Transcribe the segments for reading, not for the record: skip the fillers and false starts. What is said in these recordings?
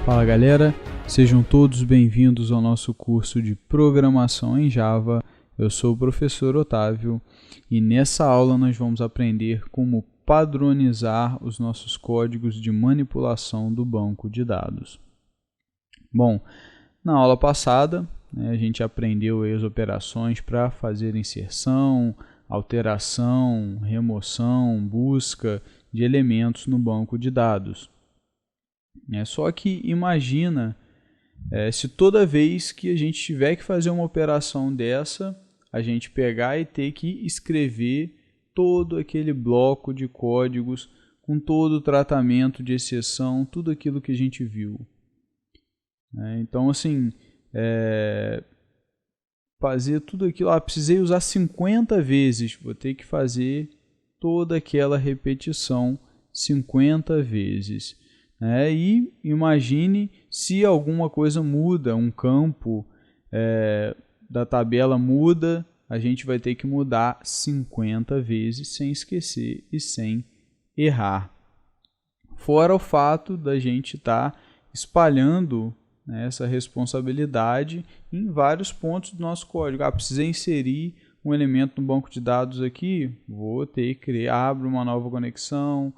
Fala galera, sejam todos bem-vindos ao nosso curso de Programação em Java. Eu sou o professor Otávio e nessa aula nós vamos aprender como padronizar os nossos códigos de manipulação do banco de dados. Bom, na aula passada a gente aprendeu aí as operações para fazer inserção, alteração, remoção, busca de elementos no banco de dados. Só que imagina se toda vez que a gente tiver que fazer uma operação dessa, a gente pegar e ter que escrever todo aquele bloco de códigos com todo o tratamento de exceção, tudo aquilo que a gente viu. Então, assim, fazer tudo aquilo, precisei usar 50 vezes, vou ter que fazer toda aquela repetição 50 vezes. E imagine se alguma coisa muda, um campo da tabela muda, a gente vai ter que mudar 50 vezes sem esquecer e sem errar. Fora o fato da gente estar espalhando essa responsabilidade em vários pontos do nosso código. Precisei inserir um elemento no banco de dados aqui, vou ter que abro uma nova conexão,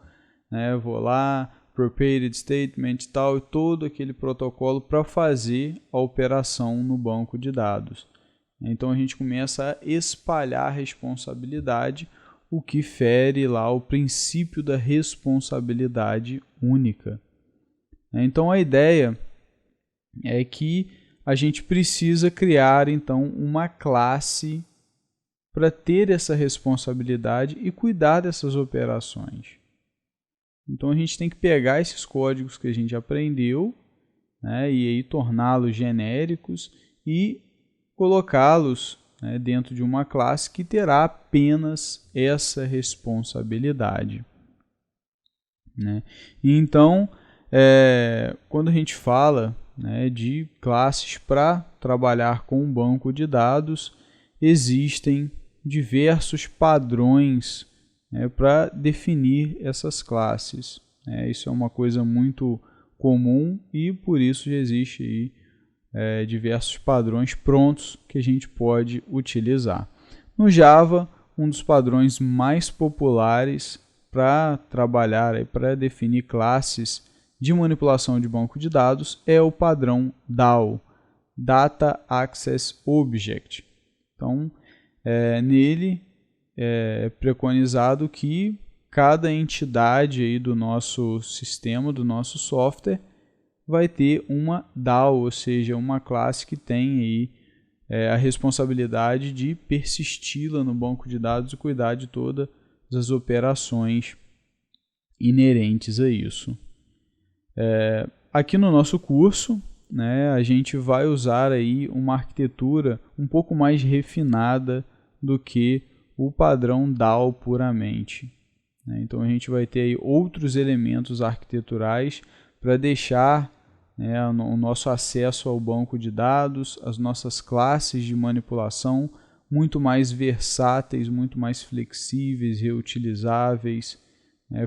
vou lá, prepared statement e tal, e todo aquele protocolo para fazer a operação no banco de dados. Então a gente começa a espalhar a responsabilidade, o que fere lá o princípio da responsabilidade única. Então a ideia é que a gente precisa criar então uma classe para ter essa responsabilidade e cuidar dessas operações. Então a gente tem que pegar esses códigos que a gente aprendeu, e aí torná-los genéricos e colocá-los dentro de uma classe que terá apenas essa responsabilidade. Então, quando a gente fala de classes para trabalhar com um banco de dados, existem diversos padrões para definir essas classes. Isso é uma coisa muito comum e por isso já existe aí, diversos padrões prontos que a gente pode utilizar. No Java, um dos padrões mais populares para trabalhar, para definir classes de manipulação de banco de dados é o padrão DAO, Data Access Object. Então, nele é preconizado que cada entidade aí do nosso sistema, do nosso software, vai ter uma DAO, ou seja, uma classe que tem aí, a responsabilidade de persisti-la no banco de dados e cuidar de todas as operações inerentes a isso. Aqui no nosso curso, a gente vai usar aí uma arquitetura um pouco mais refinada do que o padrão DAO puramente. Então a gente vai ter aí outros elementos arquiteturais para deixar o nosso acesso ao banco de dados, as nossas classes de manipulação muito mais versáteis, muito mais flexíveis, reutilizáveis,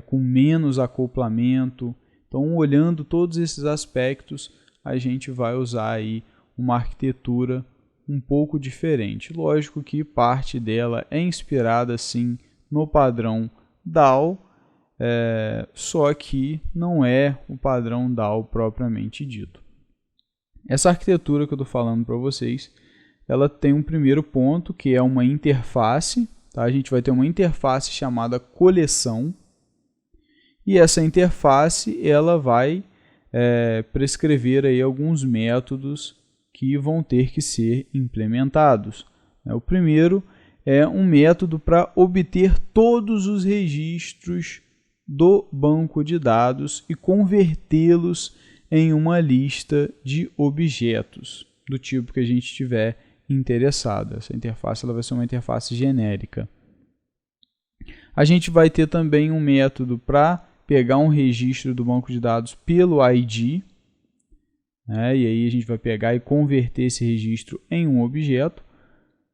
com menos acoplamento. Então, olhando todos esses aspectos, a gente vai usar aí uma arquitetura um pouco diferente. Lógico que parte dela é inspirada sim no padrão DAO, só que não é o padrão DAO propriamente dito. Essa arquitetura que eu estou falando para vocês, ela tem um primeiro ponto que é uma interface. A gente vai ter uma interface chamada coleção e essa interface ela vai prescrever aí alguns métodos que vão ter que ser implementados. O primeiro é um método para obter todos os registros do banco de dados e convertê-los em uma lista de objetos do tipo que a gente estiver interessado. Essa interface ela vai ser uma interface genérica. A gente vai ter também um método para pegar um registro do banco de dados pelo ID, e aí a gente vai pegar e converter esse registro em um objeto.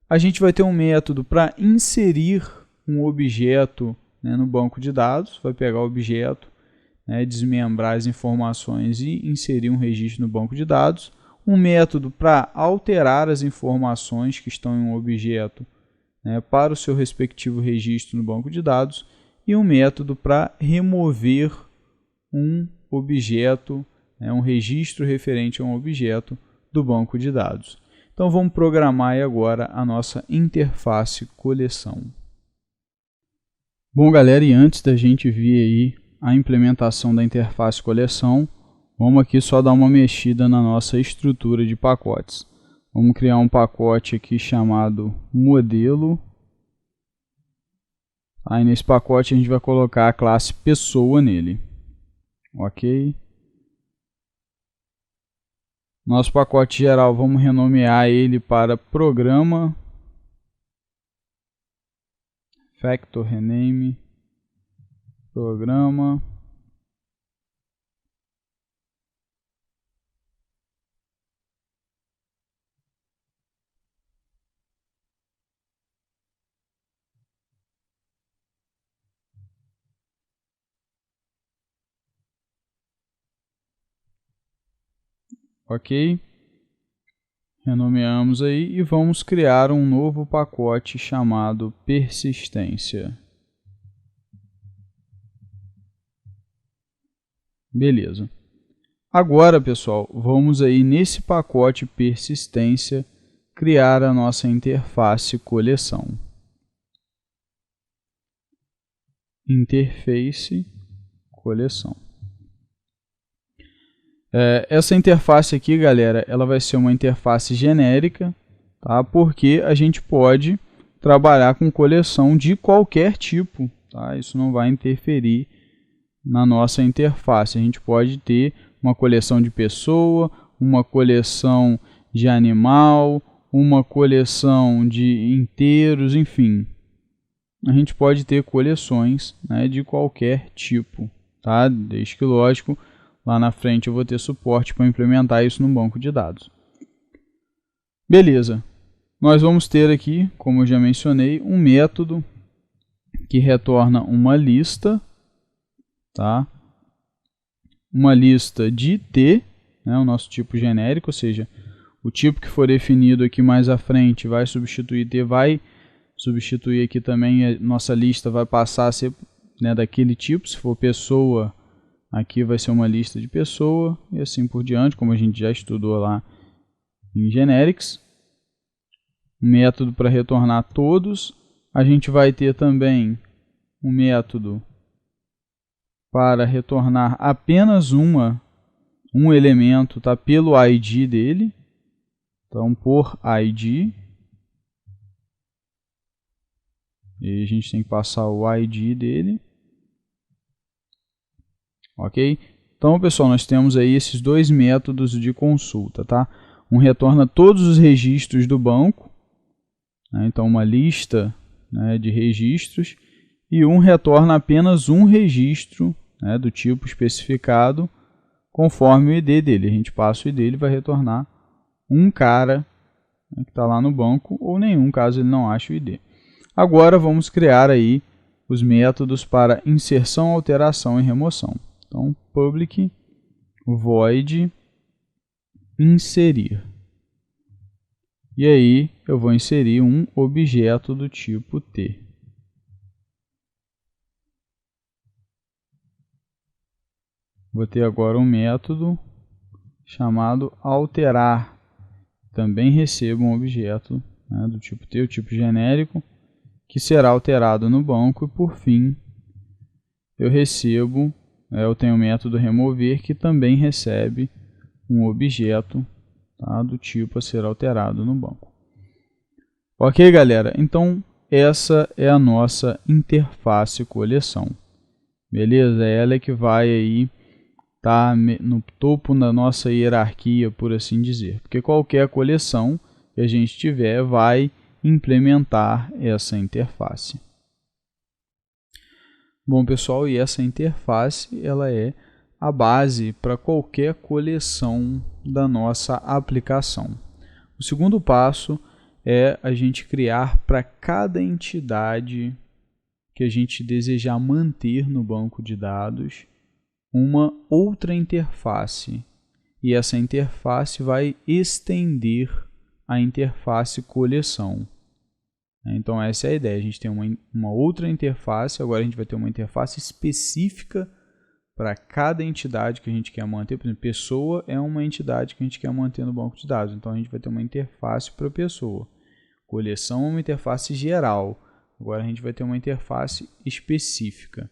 A gente vai ter um método para inserir um objeto, né, no banco de dados. Vai pegar o objeto, né, desmembrar as informações e inserir um registro no banco de dados. Um método para alterar as informações que estão em um objeto, né, para o seu respectivo registro no banco de dados. E um método para remover um objeto, né, um registro referente a um objeto do banco de dados. Então vamos programar aí agora a nossa interface coleção. Bom, galera, e antes da gente ver aí a implementação da interface coleção, vamos aqui só dar uma mexida na nossa estrutura de pacotes. Vamos criar um pacote aqui chamado modelo. Aí nesse pacote a gente vai colocar a classe pessoa nele. Ok. Nosso pacote geral, vamos renomear ele para programa factor rename programa. Ok. Renomeamos aí e vamos criar um novo pacote chamado persistência. Beleza. Agora, pessoal, vamos aí nesse pacote persistência criar a nossa interface coleção. Interface coleção. Essa interface aqui, galera, ela vai ser uma interface genérica, tá? Porque a gente pode trabalhar com coleção de qualquer tipo, tá? Isso não vai interferir na nossa interface. A gente pode ter uma coleção de pessoa, uma coleção de animal, uma coleção de inteiros, enfim. A gente pode ter coleções, né, de qualquer tipo, tá? Desde que, lógico, lá na frente eu vou ter suporte para implementar isso no banco de dados. Beleza. Nós vamos ter aqui, como eu já mencionei, um método que retorna uma lista, tá? Uma lista de T, né, o nosso tipo genérico, ou seja, o tipo que for definido aqui mais à frente vai substituir T, vai substituir aqui também a nossa lista, vai passar a ser, né, daquele tipo. Se for pessoa, aqui vai ser uma lista de pessoa e assim por diante, como a gente já estudou lá em Generics. Um método para retornar todos. A gente vai ter também um método para retornar apenas um elemento, tá, pelo ID dele. Então, por ID. E a gente tem que passar o ID dele. Ok? Então, pessoal, nós temos aí esses dois métodos de consulta, tá? Um retorna todos os registros do banco, né? Então uma lista, né, de registros, e um retorna apenas um registro, né, do tipo especificado conforme o ID dele. A gente passa o ID, ele vai retornar um cara, né, que está lá no banco, ou nenhum, caso ele não ache o ID. Agora vamos criar aí os métodos para inserção, alteração e remoção. Então, public void inserir. E aí eu vou inserir um objeto do tipo T. Vou ter agora um método chamado alterar. Também recebo um objeto, né, do tipo T, o tipo genérico, que será alterado no banco. E por fim, eu tenho o método remover, que também recebe um objeto, tá, do tipo a ser alterado no banco. Ok, galera? Então, essa é a nossa interface coleção. Beleza? Ela é que vai aí tá no topo da nossa hierarquia, por assim dizer. Porque qualquer coleção que a gente tiver vai implementar essa interface. Bom, pessoal, e essa interface ela é a base para qualquer coleção da nossa aplicação. O segundo passo é a gente criar para cada entidade que a gente desejar manter no banco de dados uma outra interface. E essa interface vai estender a interface coleção. Então essa é a ideia, a gente tem uma outra interface, agora a gente vai ter uma interface específica para cada entidade que a gente quer manter. Por exemplo, pessoa é uma entidade que a gente quer manter no banco de dados, então a gente vai ter uma interface para pessoa. Coleção é uma interface geral, agora a gente vai ter uma interface específica.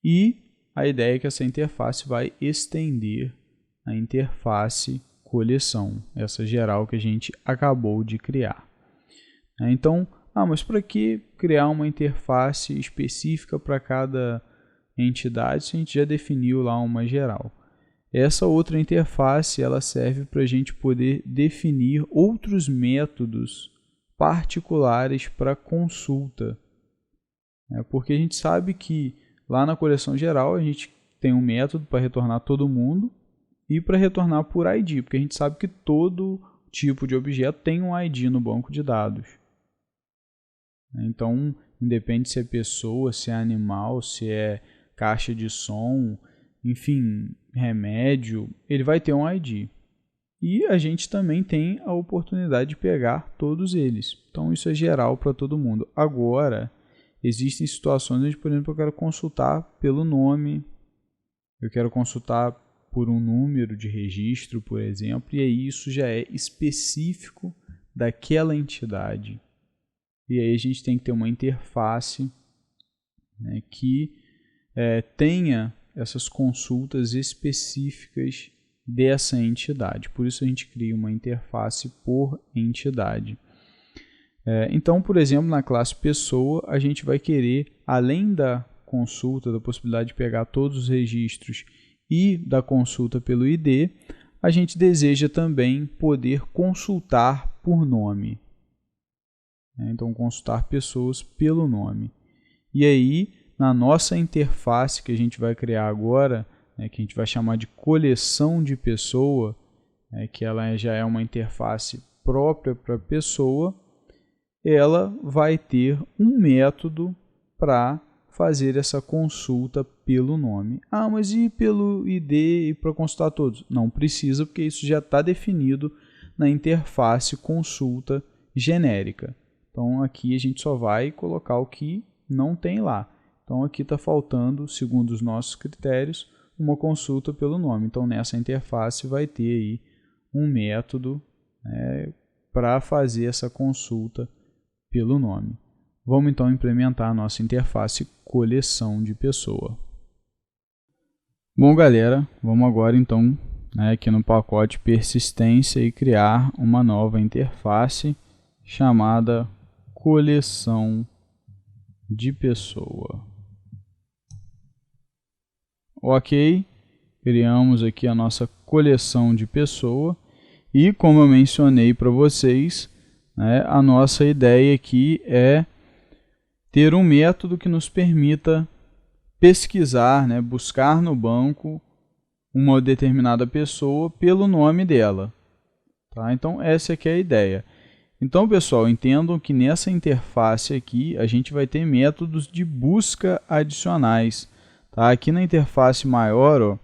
E a ideia é que essa interface vai estender a interface coleção, essa geral que a gente acabou de criar. Então, mas para que criar uma interface específica para cada entidade se a gente já definiu lá uma geral? Essa outra interface ela serve para a gente poder definir outros métodos particulares para consulta. Porque a gente sabe que lá na coleção geral a gente tem um método para retornar todo mundo e para retornar por ID, porque a gente sabe que todo tipo de objeto tem um ID no banco de dados. Então, independe se é pessoa, se é animal, se é caixa de som, enfim, remédio, ele vai ter um ID. E a gente também tem a oportunidade de pegar todos eles. Então, isso é geral para todo mundo. Agora, existem situações onde, por exemplo, eu quero consultar pelo nome, eu quero consultar por um número de registro, por exemplo, e aí isso já é específico daquela entidade. E aí a gente tem que ter uma interface, né, que tenha essas consultas específicas dessa entidade. Por isso a gente cria uma interface por entidade. Então, por exemplo, na classe pessoa, a gente vai querer, além da consulta, da possibilidade de pegar todos os registros e da consulta pelo ID, a gente deseja também poder consultar por nome. Então, consultar pessoas pelo nome. E aí, na nossa interface que a gente vai criar agora, que a gente vai chamar de coleção de pessoa, que ela já é uma interface própria para a pessoa, ela vai ter um método para fazer essa consulta pelo nome. Mas e pelo ID e para consultar todos? Não precisa, porque isso já está definido na interface consulta genérica. Então, aqui a gente só vai colocar o que não tem lá. Então, aqui está faltando, segundo os nossos critérios, uma consulta pelo nome. Então, nessa interface vai ter aí um método para fazer essa consulta pelo nome. Vamos então implementar a nossa interface coleção de pessoa. Bom, galera, vamos agora então aqui no pacote persistência e criar uma nova interface chamada coleção de pessoa. Ok, criamos aqui a nossa coleção de pessoa e, como eu mencionei para vocês, a nossa ideia aqui é ter um método que nos permita pesquisar, buscar no banco uma determinada pessoa pelo nome dela. Tá? Então, essa aqui é a ideia. Então, pessoal, entendam que nessa interface aqui a gente vai ter métodos de busca adicionais. Tá? Aqui na interface maior,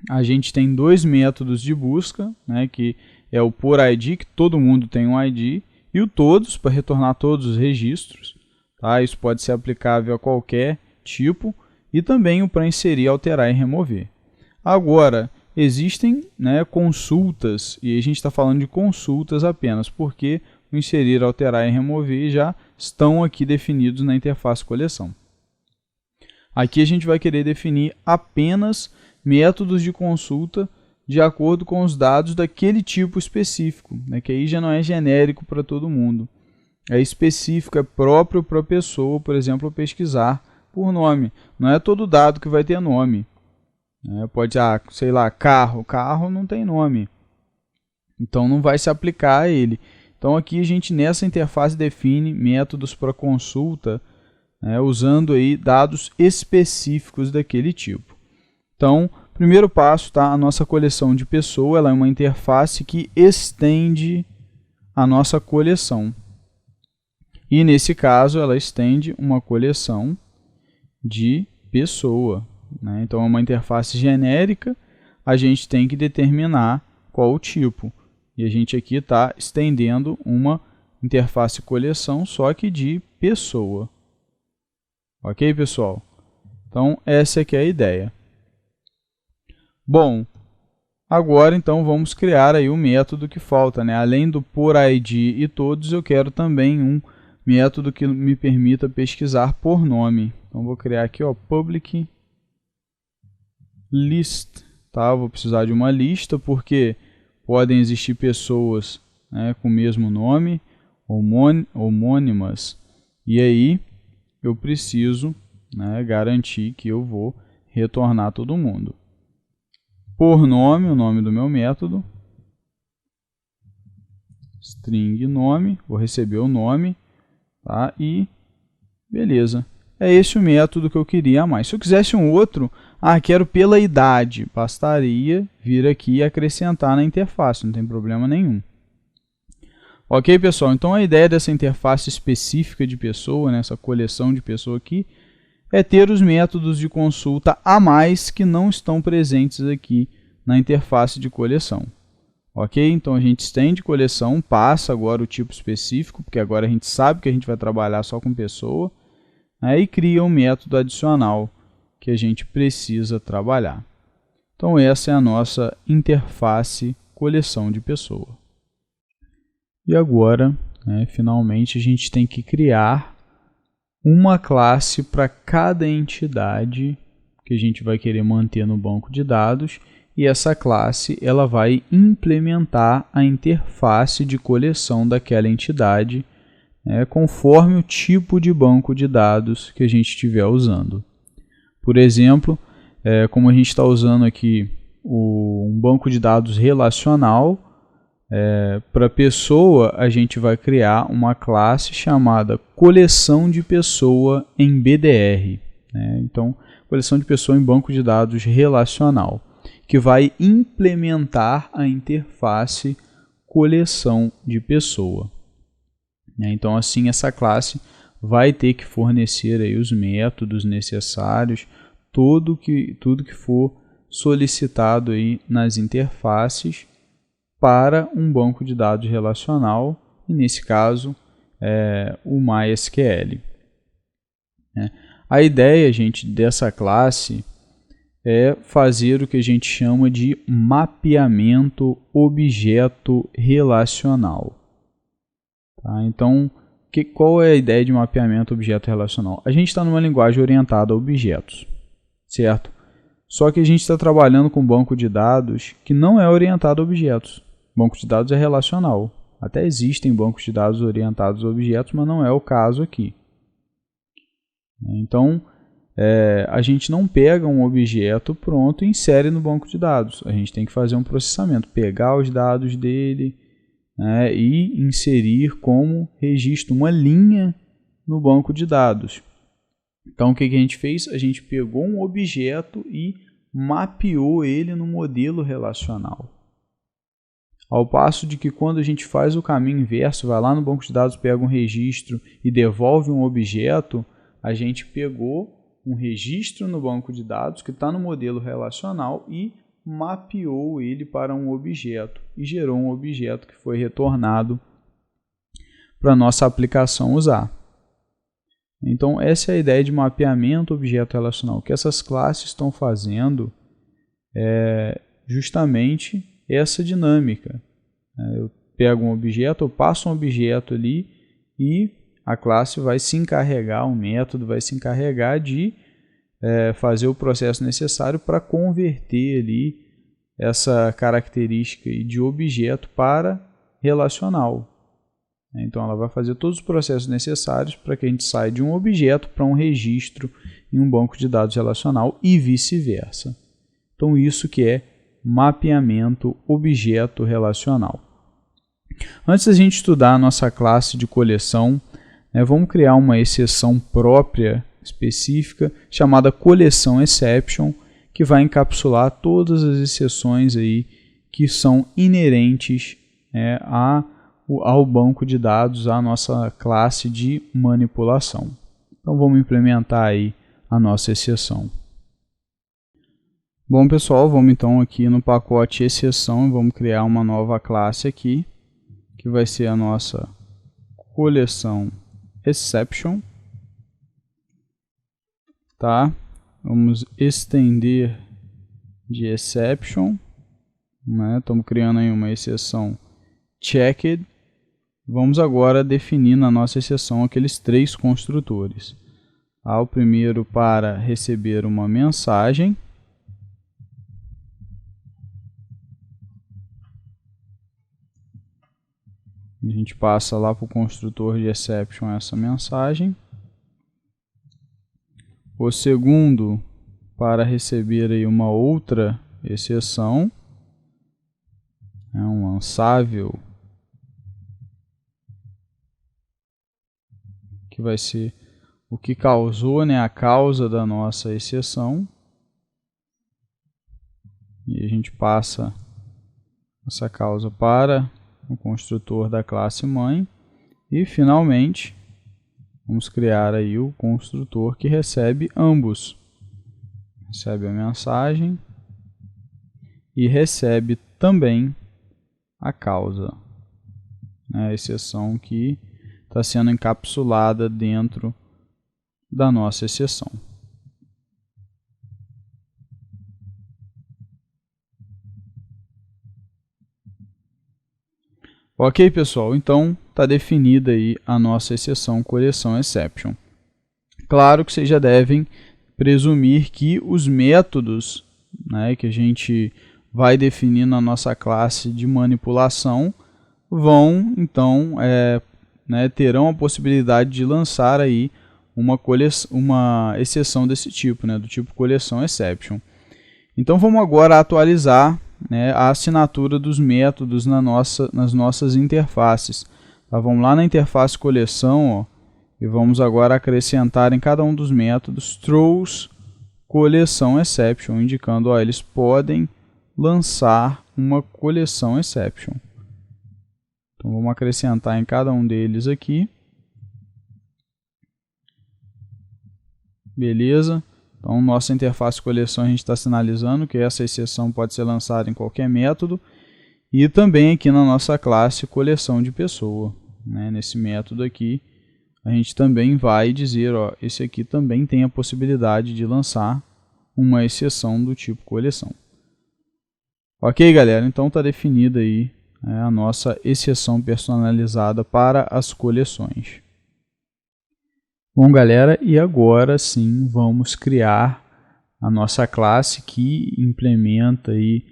a gente tem dois métodos de busca, que é o por ID, que todo mundo tem um ID, e o todos, para retornar todos os registros. Tá? Isso pode ser aplicável a qualquer tipo, e também o para inserir, alterar e remover. Agora, existem consultas, e a gente está falando de consultas apenas, porque o inserir, alterar e remover já estão aqui definidos na interface coleção. Aqui a gente vai querer definir apenas métodos de consulta de acordo com os dados daquele tipo específico, que aí já não é genérico para todo mundo. É específico, é próprio para a pessoa, por exemplo, pesquisar por nome. Não é todo dado que vai ter nome. Pode, sei lá, carro. Carro não tem nome. Então, não vai se aplicar a ele. Então, aqui a gente, nessa interface, define métodos para consulta, usando aí dados específicos daquele tipo. Então, primeiro passo, tá? A nossa coleção de pessoa, ela é uma interface que estende a nossa coleção. E nesse caso ela estende uma coleção de pessoa, né? Então é uma interface genérica, a gente tem que determinar qual o tipo. E a gente aqui está estendendo uma interface coleção, só que de pessoa. Ok, pessoal? Então essa aqui é a ideia. Bom, agora então vamos criar aí o método que falta, né? Além do por ID e todos, eu quero também um método que me permita pesquisar por nome. Então vou criar aqui, ó, public list, tá? Vou precisar de uma lista porque podem existir pessoas, né, com o mesmo nome, homônimas, e aí eu preciso, né, garantir que eu vou retornar todo mundo. Por nome, o nome do meu método, string nome, vou receber o nome, tá? E beleza. É esse o método que eu queria a mais. Se eu quisesse um outro, quero pela idade, bastaria vir aqui e acrescentar na interface, não tem problema nenhum. Ok, pessoal? Então a ideia dessa interface específica de pessoa, né, essa coleção de pessoa aqui, é ter os métodos de consulta a mais que não estão presentes aqui na interface de coleção. Ok? Então a gente estende coleção, passa agora o tipo específico, porque agora a gente sabe que a gente vai trabalhar só com pessoa, né, e cria um método adicional que a gente precisa trabalhar. Então essa é a nossa interface coleção de pessoa. E agora, né, finalmente, a gente tem que criar uma classe para cada entidade que a gente vai querer manter no banco de dados, e essa classe ela vai implementar a interface de coleção daquela entidade, né, conforme o tipo de banco de dados que a gente estiver usando. Por exemplo, como a gente está usando aqui um banco de dados relacional, para pessoa a gente vai criar uma classe chamada coleção de pessoa em BDR, né? Então, coleção de pessoa em banco de dados relacional, que vai implementar a interface coleção de pessoa. Então, assim, essa classe vai ter que fornecer aí os métodos necessários, tudo que for solicitado aí nas interfaces para um banco de dados relacional, e nesse caso, o MySQL. A ideia, gente, dessa classe é fazer o que a gente chama de mapeamento objeto relacional. Tá? Então, qual é a ideia de mapeamento objeto relacional? A gente está numa linguagem orientada a objetos, certo? Só que a gente está trabalhando com um banco de dados que não é orientado a objetos. Banco de dados é relacional. Até existem bancos de dados orientados a objetos, mas não é o caso aqui. Então, a gente não pega um objeto pronto e insere no banco de dados. A gente tem que fazer um processamento, pegar os dados dele, né, e inserir como registro uma linha no banco de dados. Então, o que a gente fez? A gente pegou um objeto e mapeou ele no modelo relacional. Ao passo de que quando a gente faz o caminho inverso, vai lá no banco de dados, pega um registro e devolve um objeto, a gente pegou um registro no banco de dados que está no modelo relacional e mapeou ele para um objeto e gerou um objeto que foi retornado para a nossa aplicação usar. Então essa é a ideia de mapeamento objeto relacional. O que essas classes estão fazendo é justamente essa dinâmica. Eu pego um objeto, eu passo um objeto ali e a classe vai se encarregar, o método vai se encarregar de fazer o processo necessário para converter ali essa característica de objeto para relacional. Então ela vai fazer todos os processos necessários para que a gente saia de um objeto para um registro em um banco de dados relacional e vice-versa. Então isso que é mapeamento objeto relacional. Antes da gente estudar a nossa classe de coleção, vamos criar uma exceção própria específica chamada coleção exception, que vai encapsular todas as exceções aí que são inerentes à ao banco de dados a nossa classe de manipulação. Então vamos implementar aí a nossa exceção. Bom pessoal, vamos então aqui no pacote exceção e vamos criar uma nova classe aqui, que vai ser a nossa coleção exception. Tá? Vamos estender de exception, né? Estamos criando aí uma exceção checked. Vamos agora definir na nossa exceção aqueles 3 construtores. O primeiro para receber uma mensagem. A gente passa lá para o construtor de exception essa mensagem. O segundo para receber aí uma outra exceção. É um lançável, que vai ser o que causou, né, a causa da nossa exceção. E a gente passa essa causa para o construtor da classe mãe. E finalmente vamos criar aí o construtor que recebe ambos. Recebe a mensagem e recebe também a causa, né, a exceção que está sendo encapsulada dentro da nossa exceção. Ok, pessoal, então está definida aí a nossa exceção coleção exception. Claro que vocês já devem presumir que os métodos, né, que a gente vai definir na nossa classe de manipulação vão, então, terão a possibilidade de lançar aí uma exceção desse tipo, né, do tipo coleção exception. Então vamos agora atualizar, né, a assinatura dos métodos nas nossas interfaces. Tá, vamos lá na interface coleção, ó, e vamos agora acrescentar em cada um dos métodos throws coleção exception, indicando, ó, eles podem lançar uma coleção exception. Então vamos acrescentar em cada um deles aqui. Beleza. Então, nossa interface coleção, a gente está sinalizando que essa exceção pode ser lançada em qualquer método. E também aqui na nossa classe coleção de pessoa, né? Nesse método aqui, a gente também vai dizer, ó, esse aqui também tem a possibilidade de lançar uma exceção do tipo coleção. Ok, galera? Então está definida aí, né, a nossa exceção personalizada para as coleções. Bom, galera, e agora sim vamos criar a nossa classe que implementa aí,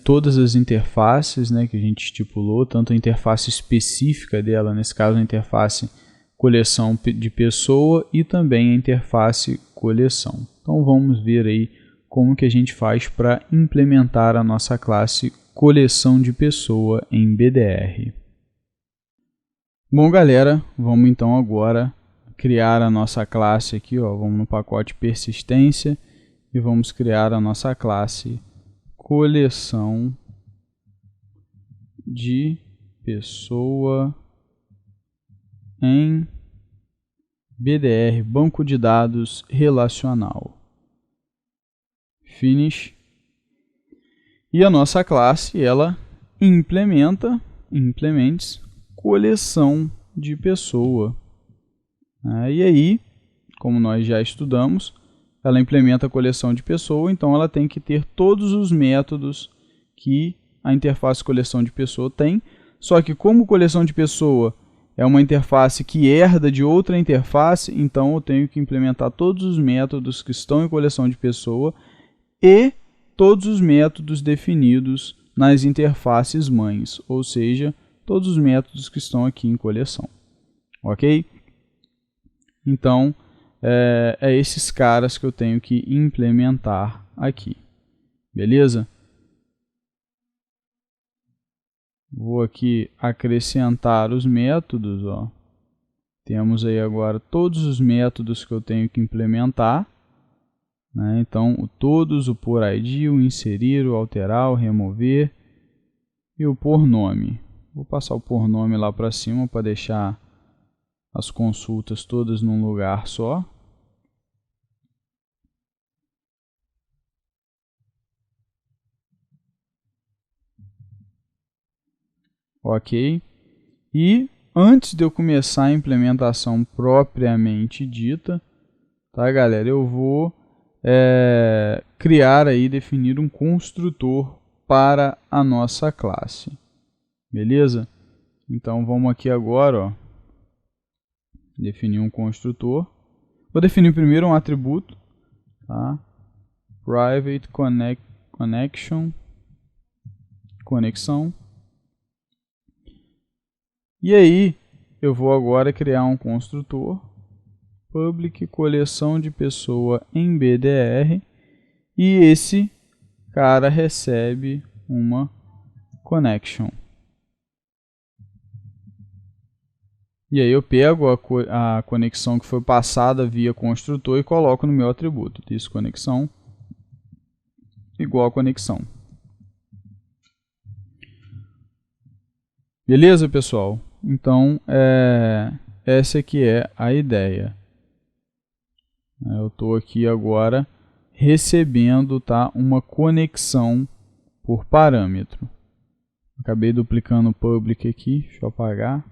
todas as interfaces, né, que a gente estipulou, tanto a interface específica dela, nesse caso a interface coleção de pessoa e também a interface coleção. Então vamos ver aí como que a gente faz para implementar a nossa classe coleção de pessoa em BDR. Bom, galera, vamos então agora criar a nossa classe aqui, ó, vamos no pacote persistência e vamos criar a nossa classe coleção de pessoa em BDR, banco de dados relacional. Finish. E a nossa classe, ela implements coleção de pessoa. E aí, como nós já estudamos, ela implementa a coleção de pessoa, então ela tem que ter todos os métodos que a interface coleção de pessoa tem, só que como coleção de pessoa é uma interface que herda de outra interface, então eu tenho que implementar todos os métodos que estão em coleção de pessoa e todos os métodos definidos nas interfaces mães, ou seja, todos os métodos que estão aqui em coleção. Ok? Então, é esses caras que eu tenho que implementar aqui. Beleza? Vou aqui acrescentar os métodos. Ó. Temos aí agora todos os métodos que eu tenho que implementar. Né? Então, o todos, o por ID, o inserir, o alterar, o remover e o por nome. Vou passar o por nome lá para cima para deixar as consultas todas num lugar só. Ok. E antes de eu começar a implementação propriamente dita, tá, galera, eu vou criar aí, definir um construtor para a nossa classe. Beleza? Então vamos aqui agora, ó, definir um construtor. Vou definir primeiro um atributo, tá? Private conexão. E aí eu vou agora criar um construtor public coleção de pessoa em BDR e esse cara recebe uma connection. E aí eu pego a conexão que foi passada via construtor e coloco no meu atributo. This conexão igual a conexão. Beleza, pessoal? Então, essa aqui é a ideia. Eu estou aqui agora recebendo, tá, uma conexão por parâmetro. Acabei duplicando o public aqui, deixa eu apagar.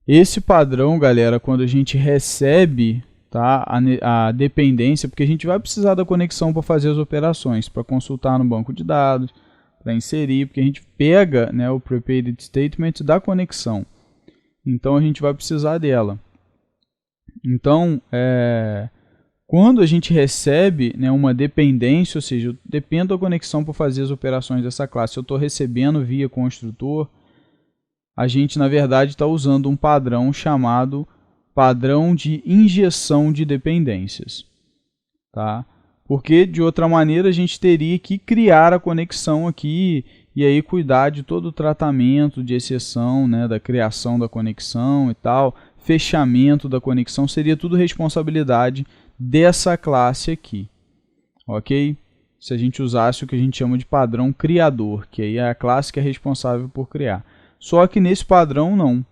Esse padrão, galera, quando a gente recebe, tá, a dependência, porque a gente vai precisar da conexão para fazer as operações, para consultar no banco de dados, para inserir, porque a gente pega, né, o prepared statement da conexão. Então a gente vai precisar dela. Então, quando a gente recebe, né, uma dependência, ou seja, eu dependo da conexão para fazer as operações dessa classe, eu estou recebendo via construtor, a gente na verdade está usando um padrão chamado padrão de injeção de dependências. Tá? Porque de outra maneira a gente teria que criar a conexão aqui e aí cuidar de todo o tratamento de exceção, né, da criação da conexão e tal, fechamento da conexão, seria tudo responsabilidade dessa classe aqui, ok? Se a gente usasse o que a gente chama de padrão criador, que aí é a classe que é responsável por criar. Só que nesse padrão não.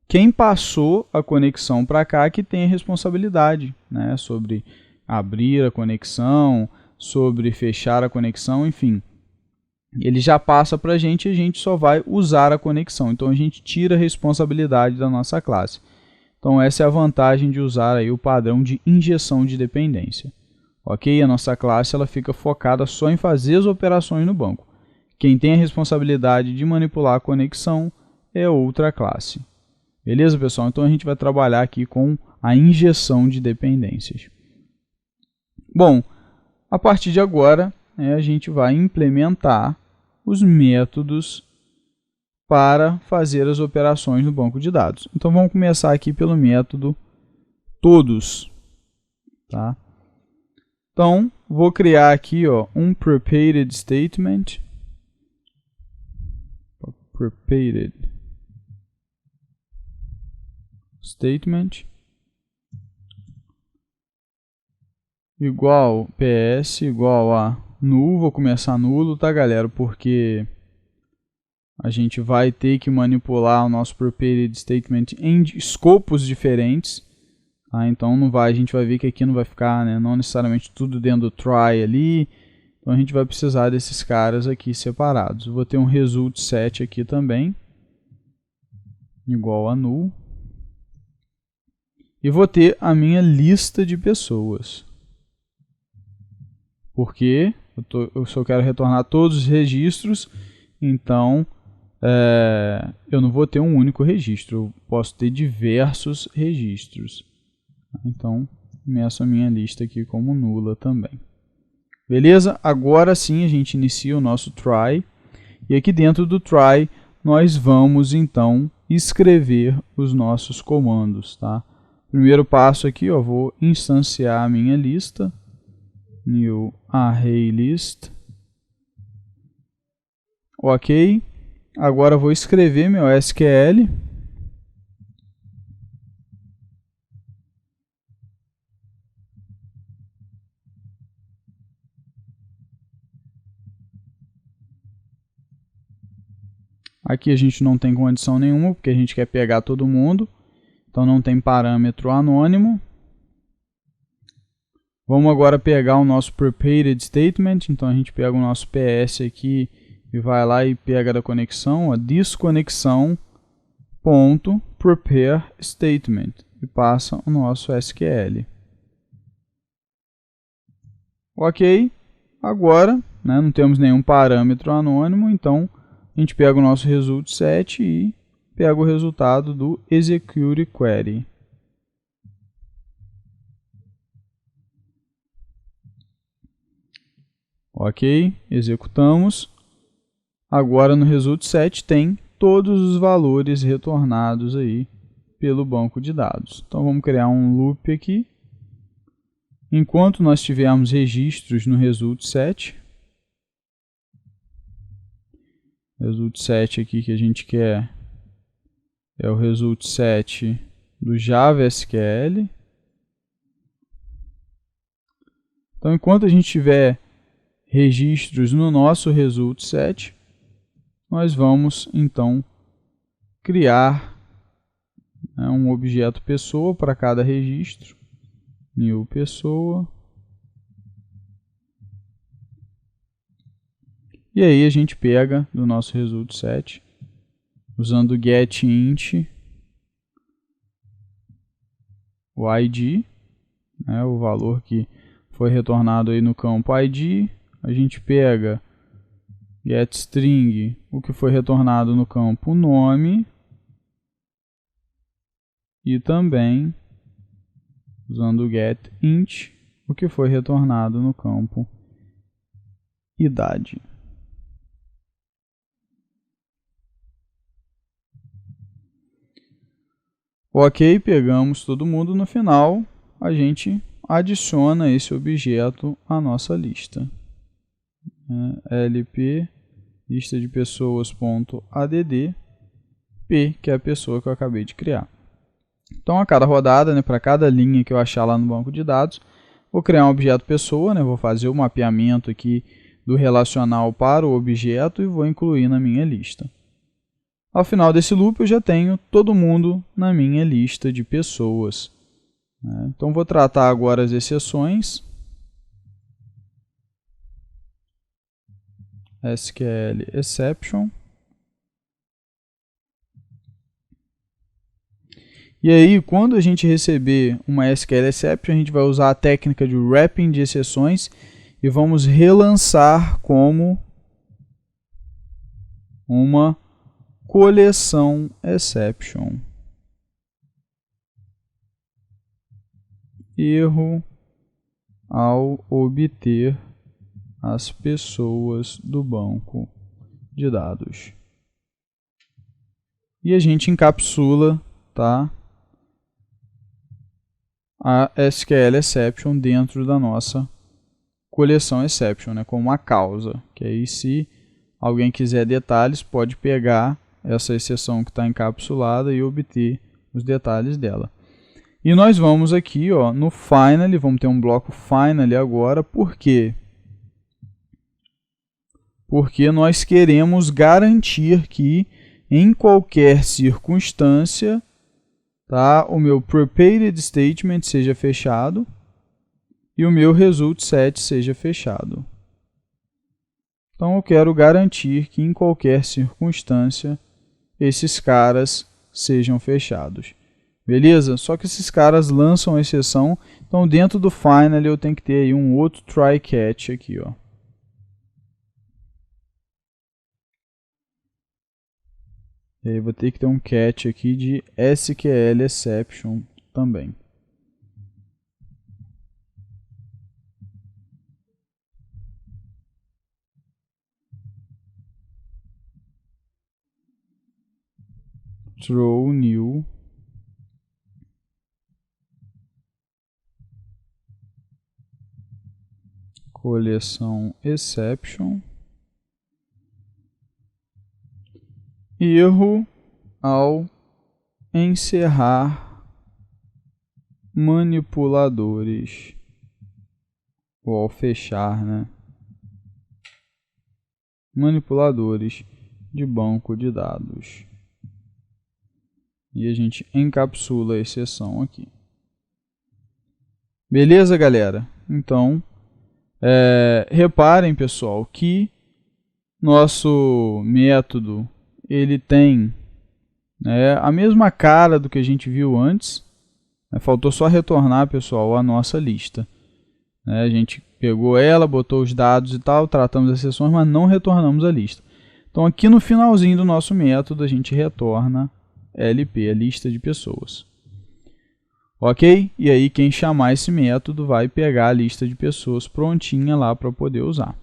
Quem passou a conexão para cá que tem a responsabilidade, né, sobre abrir a conexão, sobre fechar a conexão, enfim. Ele já passa para a gente e a gente só vai usar a conexão. Então a gente tira a responsabilidade da nossa classe. Então essa é a vantagem de usar aí o padrão de injeção de dependência. Ok? A nossa classe ela fica focada só em fazer as operações no banco. Quem tem a responsabilidade de manipular a conexão é outra classe. Beleza, pessoal? Então a gente vai trabalhar aqui com a injeção de dependências. Bom, a partir de agora, a gente vai implementar os métodos para fazer as operações no banco de dados. Então vamos começar aqui pelo método todos. Tá? Então, vou criar aqui, ó, um prepared statement. Prepared statement igual ps igual a null. Vou começar nulo, tá, galera? Porque a gente vai ter que manipular o nosso prepared statement em escopos diferentes. Tá? Então não vai, a gente vai ver que aqui não vai ficar, né, não necessariamente tudo dentro do try ali. Então a gente vai precisar desses caras aqui separados. Eu vou ter um result set aqui também, igual a null. E vou ter a minha lista de pessoas. Porque eu só quero retornar todos os registros, então eu não vou ter um único registro, eu posso ter diversos registros. Então, começo a minha lista aqui como nula também. Beleza? Agora sim a gente inicia o nosso try. E aqui dentro do try, nós vamos então escrever os nossos comandos. Tá? Primeiro passo aqui, ó, vou instanciar a minha lista. New array list. Ok. Agora vou escrever meu SQL. Aqui a gente não tem condição nenhuma, porque a gente quer pegar todo mundo. Então não tem parâmetro anônimo. Vamos agora pegar o nosso prepared statement. Então a gente pega o nosso PS aqui e vai lá e pega da conexão, a desconexão.prepare statement e passa o nosso SQL. Ok, agora, né, não temos nenhum parâmetro anônimo, então a gente pega o nosso result set e pega o resultado do execute query. Ok, executamos. Agora no result set tem todos os valores retornados aí pelo banco de dados. Então vamos criar um loop aqui. Enquanto nós tivermos registros no result set aqui que a gente quer é o result set do Java SQL. Então enquanto a gente tiver registros no nosso result set, nós vamos então criar, né, um objeto pessoa para cada registro. New pessoa. E aí a gente pega do nosso result set, usando o getInt, o ID, né, o valor que foi retornado aí no campo ID. A gente pega getString, o que foi retornado no campo nome. E também, usando o getInt, o que foi retornado no campo idade. Ok, pegamos todo mundo. No final, a gente adiciona esse objeto à nossa lista. lp lista de pessoas.add p, que é a pessoa que eu acabei de criar. Então, a cada rodada, né, para cada linha que eu achar lá no banco de dados, vou criar um objeto pessoa, né, vou fazer o mapeamento aqui do relacional para o objeto e vou incluir na minha lista. Ao final desse loop, eu já tenho todo mundo na minha lista de pessoas. Então, vou tratar agora as exceções. SQL exception. E aí, quando a gente receber uma SQL exception, a gente vai usar a técnica de wrapping de exceções e vamos relançar como uma coleção exception. Erro ao obter as pessoas do banco de dados. E a gente encapsula, tá, a SQL exception dentro da nossa coleção exception, né, como uma causa. Que aí, se alguém quiser detalhes, pode pegar essa exceção que está encapsulada e obter os detalhes dela. E nós vamos aqui, ó, no finally, vamos ter um bloco finally agora. Por quê? Porque nós queremos garantir que em qualquer circunstância, tá, o meu prepared statement seja fechado e o meu result set seja fechado. Então eu quero garantir que em qualquer circunstância esses caras sejam fechados. Beleza? Só que esses caras lançam exceção, então dentro do finally eu tenho que ter aí um outro try catch aqui, ó. E aí vou ter que ter um catch aqui de SQL exception também. Throw new coleção exception. Erro ao encerrar manipuladores, ou ao fechar, né, manipuladores de banco de dados. E a gente encapsula a exceção aqui. Beleza, galera? Então, reparem, pessoal, que nosso método ele tem a mesma cara do que a gente viu antes. Faltou só retornar, pessoal, a nossa lista. A gente pegou ela, botou os dados e tal, tratamos as exceções, mas não retornamos a lista. Então, aqui no finalzinho do nosso método, a gente retorna LP, a lista de pessoas. Ok? E aí, quem chamar esse método vai pegar a lista de pessoas prontinha lá para poder usar.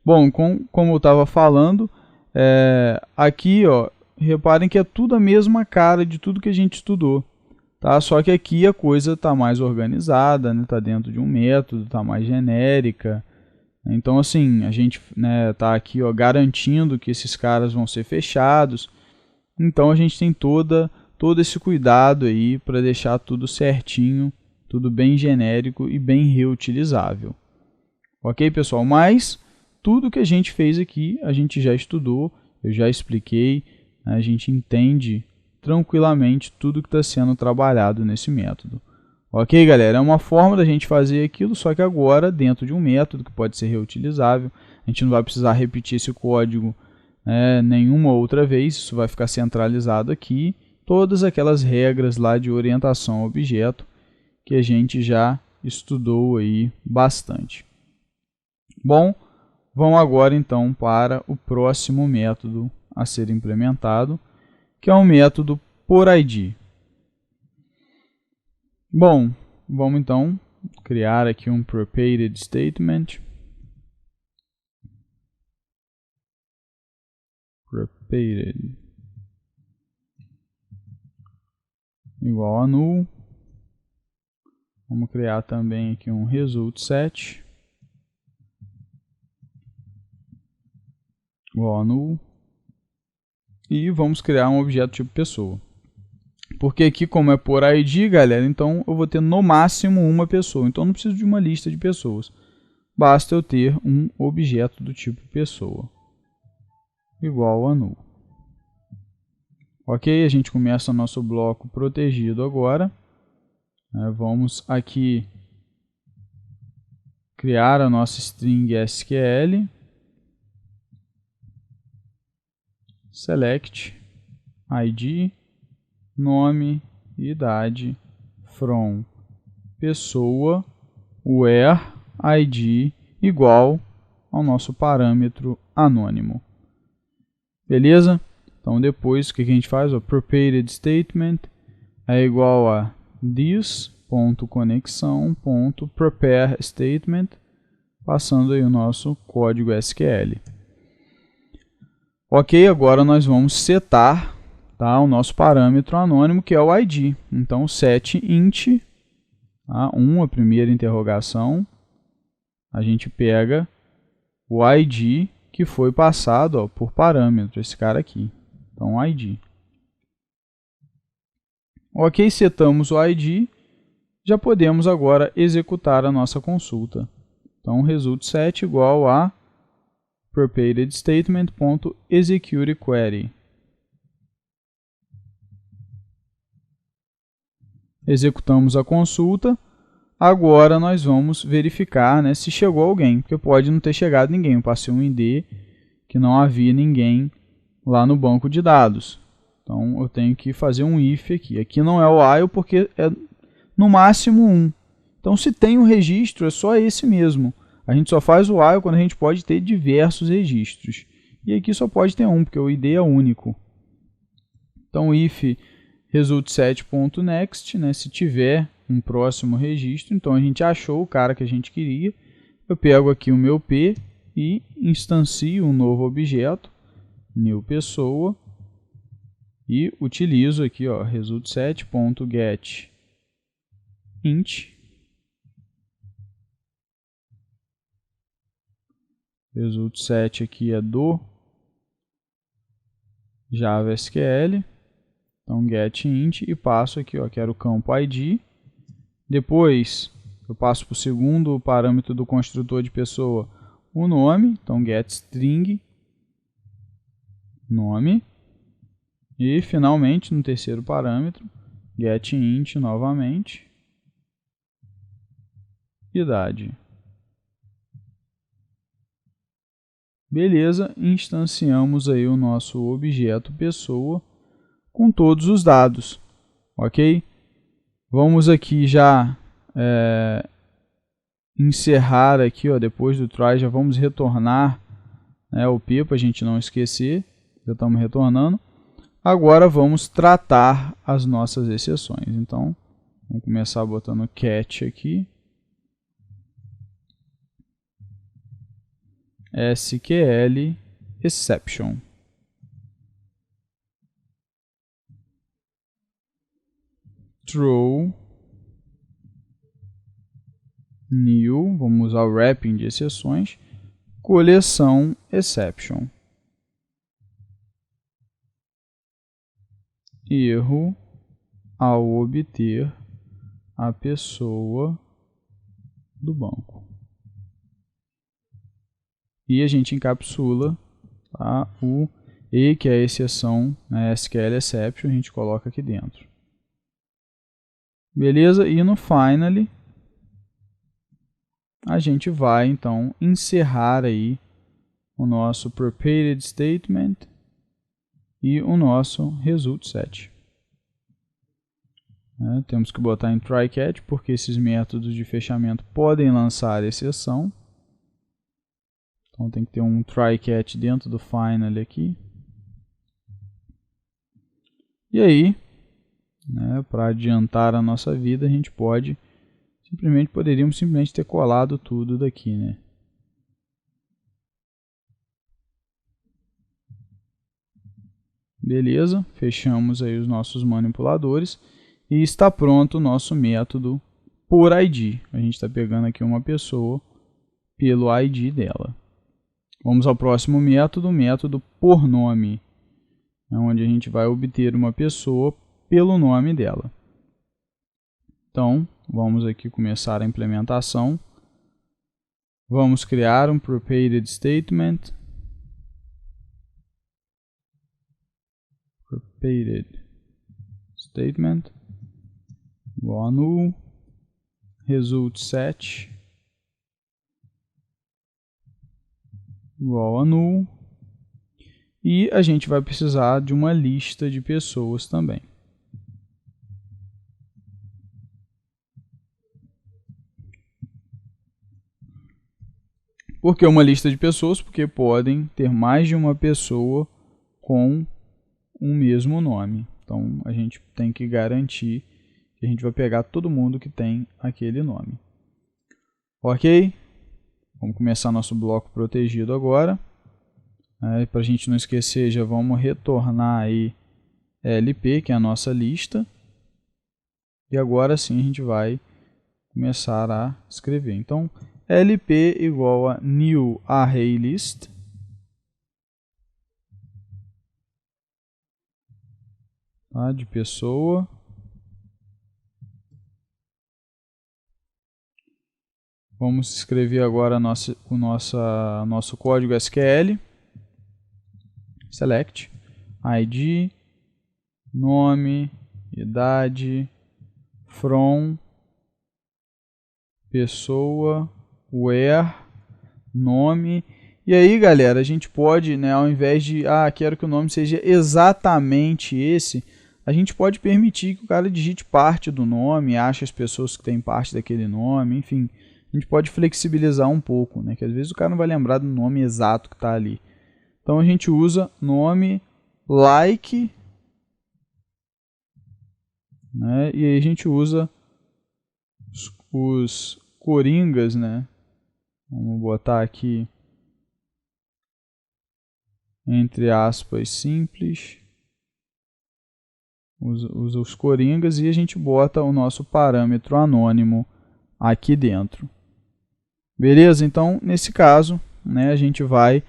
Bom, como eu estava falando, aqui, ó, reparem que é tudo a mesma cara de tudo que a gente estudou. Tá? Só que aqui a coisa está mais organizada, está dentro de um método, está mais genérica. Então, assim, a gente está aqui, ó, garantindo que esses caras vão ser fechados. Então, a gente tem todo esse cuidado aí para deixar tudo certinho, tudo bem genérico e bem reutilizável. Ok, pessoal? Mas tudo que a gente fez aqui, a gente já estudou, eu já expliquei, a gente entende tranquilamente tudo que está sendo trabalhado nesse método. Ok, galera? É uma forma da gente fazer aquilo, só que agora dentro de um método que pode ser reutilizável. A gente não vai precisar repetir esse código nenhuma outra vez, isso vai ficar centralizado aqui. Todas aquelas regras lá de orientação ao objeto que a gente já estudou aí bastante. Bom, vamos agora então para o próximo método a ser implementado, que é o método porID. Bom, vamos então criar aqui um prepared statement. Prepared igual a null. Vamos criar também aqui um result set igual a null. E vamos criar um objeto tipo pessoa. Porque aqui, como é por ID, galera, então eu vou ter no máximo uma pessoa. Então eu não preciso de uma lista de pessoas. Basta eu ter um objeto do tipo pessoa igual a null. Ok, a gente começa o nosso bloco protegido agora. Vamos aqui criar a nossa string SQL. Select ID, nome e idade from pessoa where ID igual ao nosso parâmetro anônimo. Beleza? Então depois o que a gente faz? O prepared statement é igual a this.conexão.prepare statement, passando aí o nosso código SQL. Ok, agora nós vamos setar, tá, o nosso parâmetro anônimo, que é o ID. Então, set int, tá, a primeira interrogação, a gente pega o ID que foi passado, ó, por parâmetro, esse cara aqui. Então, ID. Ok, setamos o ID, já podemos agora executar a nossa consulta. Então, result set igual a prepared statement.executeQuery. Executamos a consulta. Agora nós vamos verificar, né, se chegou alguém, porque pode não ter chegado ninguém. Eu passei um ID que não havia ninguém lá no banco de dados. Então eu tenho que fazer um if aqui. Aqui não é o while porque é no máximo 1. Então se tem um registro é só esse mesmo. A gente só faz o while quando a gente pode ter diversos registros. E aqui só pode ter um, porque o ID é único. Então, if resultSet.next, né, se tiver um próximo registro, então a gente achou o cara que a gente queria. Eu pego aqui o meu P e instancio um novo objeto, new pessoa, e utilizo aqui, ó, resultSet.getInt. Result set aqui é do Java SQL. Então, getInt e passo aqui, ó, quero o campo ID. Depois, eu passo para o segundo parâmetro do construtor de pessoa, o nome. Então, getString. nome. E finalmente, no terceiro parâmetro, getInt novamente, idade. Beleza, instanciamos aí o nosso objeto pessoa com todos os dados, ok? Vamos aqui já encerrar aqui, ó, depois do try, já vamos retornar, né, o p para a gente não esquecer, já estamos retornando. Agora vamos tratar as nossas exceções. Então, vamos começar botando catch aqui. SQL exception. Throw new, vamos usar o wrapping de exceções, coleção exception. Erro ao obter a pessoa do banco. E a gente encapsula, tá, o E, que é a exceção, né, SQL exception, a gente coloca aqui dentro. Beleza? E no finally, a gente vai então encerrar aí o nosso prepared statement e o nosso result set. Temos que botar em try catch, porque esses métodos de fechamento podem lançar exceção. Então tem que ter um try catch dentro do finally aqui. E aí, né, para adiantar a nossa vida, a gente poderíamos simplesmente ter colado tudo daqui, né? Beleza, fechamos aí os nossos manipuladores e está pronto o nosso método por ID. A gente está pegando aqui uma pessoa pelo ID dela. Vamos ao próximo método, o método por nome, onde a gente vai obter uma pessoa pelo nome dela. Então, vamos aqui começar a implementação. Vamos criar um prepared statement. Prepared statement igual a null, result set igual a null, e a gente vai precisar de uma lista de pessoas também. Por que uma lista de pessoas? Porque podem ter mais de uma pessoa com um mesmo nome. Então, a gente tem que garantir que a gente vai pegar todo mundo que tem aquele nome. Ok? Vamos começar nosso bloco protegido agora. Para a gente não esquecer, já vamos retornar aí LP, que é a nossa lista. E agora sim a gente vai começar a escrever. Então, LP igual a new array list. Tá, de pessoa. Vamos escrever agora nosso código SQL. Select, ID, nome, idade, from, pessoa, where, nome. E aí, galera, a gente pode, né, ao invés de, quero que o nome seja exatamente esse, a gente pode permitir que o cara digite parte do nome, ache as pessoas que têm parte daquele nome, enfim. A gente pode flexibilizar um pouco, né, que às vezes o cara não vai lembrar do nome exato que está ali. Então a gente usa nome like, né, e aí a gente usa os coringas, né? Vamos botar aqui entre aspas simples. Usa os coringas e a gente bota o nosso parâmetro anônimo aqui dentro. Beleza? Então, nesse caso, né, a gente vai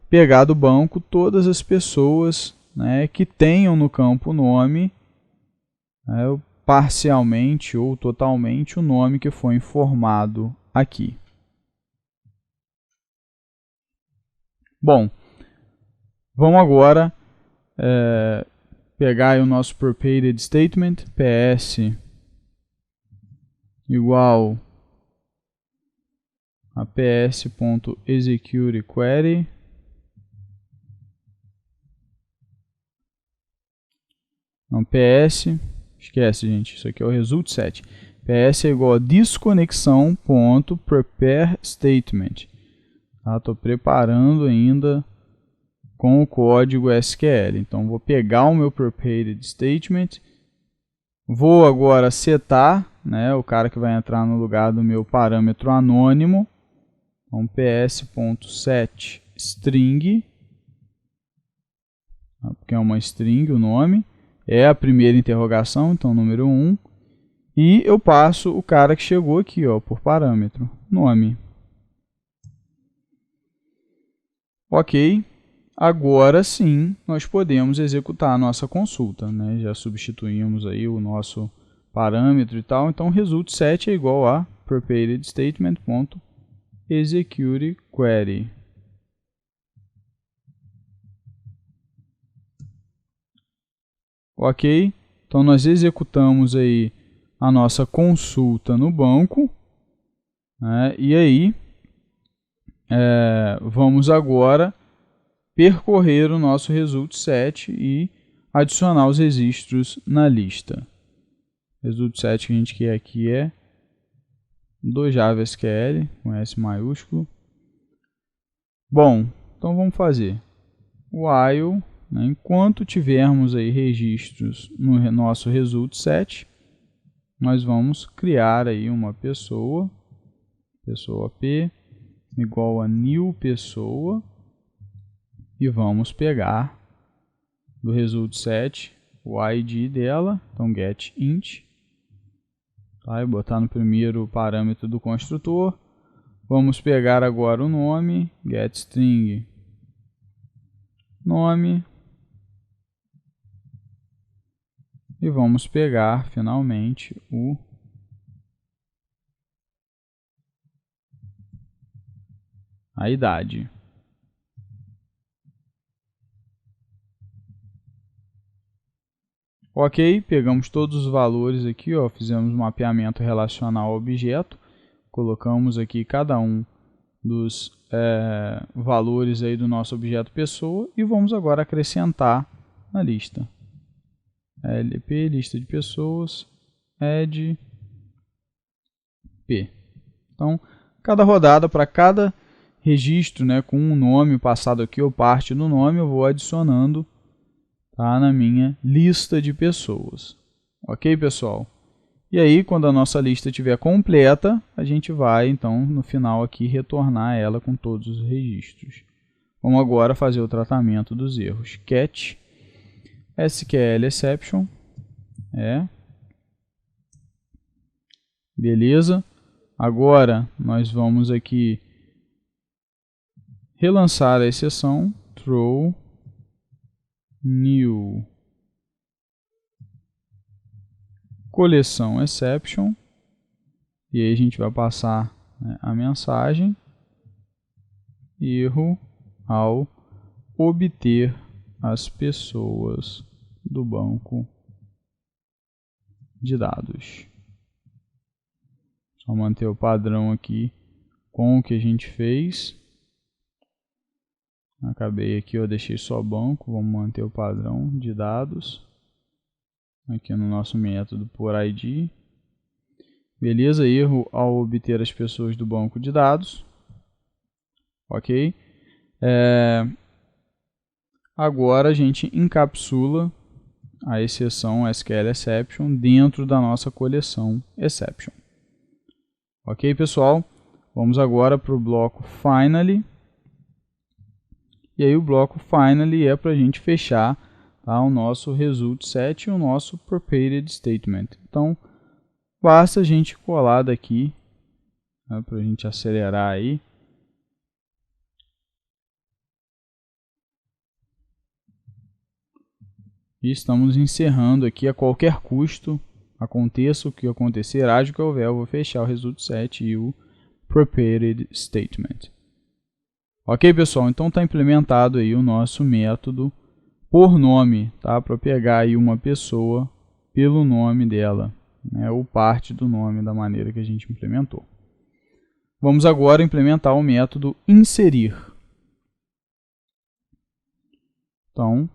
pegar do banco todas as pessoas, né, que tenham no campo nome, né, parcialmente ou totalmente o nome que foi informado aqui. Bom, vamos agora pegar aí o nosso prepared statement, ps igual a ps.executeQuery não, ps, esquece gente, isso aqui é o result7. ps é igual a desconexão.prepareStatement. Estou preparando ainda com o código SQL. Então, vou pegar o meu prepared statement, vou agora setar, né, o cara que vai entrar no lugar do meu parâmetro anônimo. Então, ps.setString, porque é uma string o nome, é a primeira interrogação, então número 1. E eu passo o cara que chegou aqui, ó, por parâmetro, nome. Ok, agora sim nós podemos executar a nossa consulta, né? Já substituímos aí o nosso parâmetro e tal, então result7 é igual a preparedStatement.executeQuery. Ok, então nós executamos aí a nossa consulta no banco, né? E aí vamos agora percorrer o nosso result7 e adicionar os registros na lista. Result7 que a gente quer aqui é do JavaSQL, com S maiúsculo. Bom, então vamos fazer while, né, enquanto tivermos aí registros no nosso result7, nós vamos criar aí uma pessoa, pessoa P, igual a new pessoa, e vamos pegar do result7 o ID dela, então getInt, tá, e botar no primeiro parâmetro do construtor. Vamos pegar agora o nome, getString nome, e vamos pegar finalmente a idade. Ok, pegamos todos os valores aqui, ó, fizemos um mapeamento relacional ao objeto, colocamos aqui cada um dos valores aí do nosso objeto pessoa e vamos agora acrescentar na lista. LP, lista de pessoas, add P. Então, cada rodada, para cada registro, né, com um nome passado aqui ou parte do nome, eu vou adicionando, tá, na minha lista de pessoas. Ok, pessoal? E aí, quando a nossa lista estiver completa, a gente vai, então, no final aqui, retornar ela com todos os registros. Vamos agora fazer o tratamento dos erros. Catch SQL exception. Beleza. Agora, nós vamos aqui relançar a exceção. Throw new coleção exception, e aí a gente vai passar, né, a mensagem erro ao obter as pessoas do banco de dados. Só manter o padrão aqui com o que a gente fez. Acabei aqui, eu deixei só banco, vamos manter o padrão de dados aqui no nosso método por ID. Beleza, erro ao obter as pessoas do banco de dados. Ok. Agora a gente encapsula a exceção SQL exception dentro da nossa coleção exception. Ok, pessoal? Vamos agora para o bloco finally. E aí o bloco finally é para a gente fechar, tá, o nosso result7 e o nosso prepared statement. Então, basta a gente colar daqui, né, para a gente acelerar aí. E estamos encerrando aqui a qualquer custo, aconteça o que acontecer, haja o que houver, eu vou fechar o result7 e o prepared statement. Ok, pessoal? Então está implementado aí o nosso método por nome, tá? Para pegar aí uma pessoa pelo nome dela, né? Ou parte do nome da maneira que a gente implementou. Vamos agora implementar o método inserir. Então,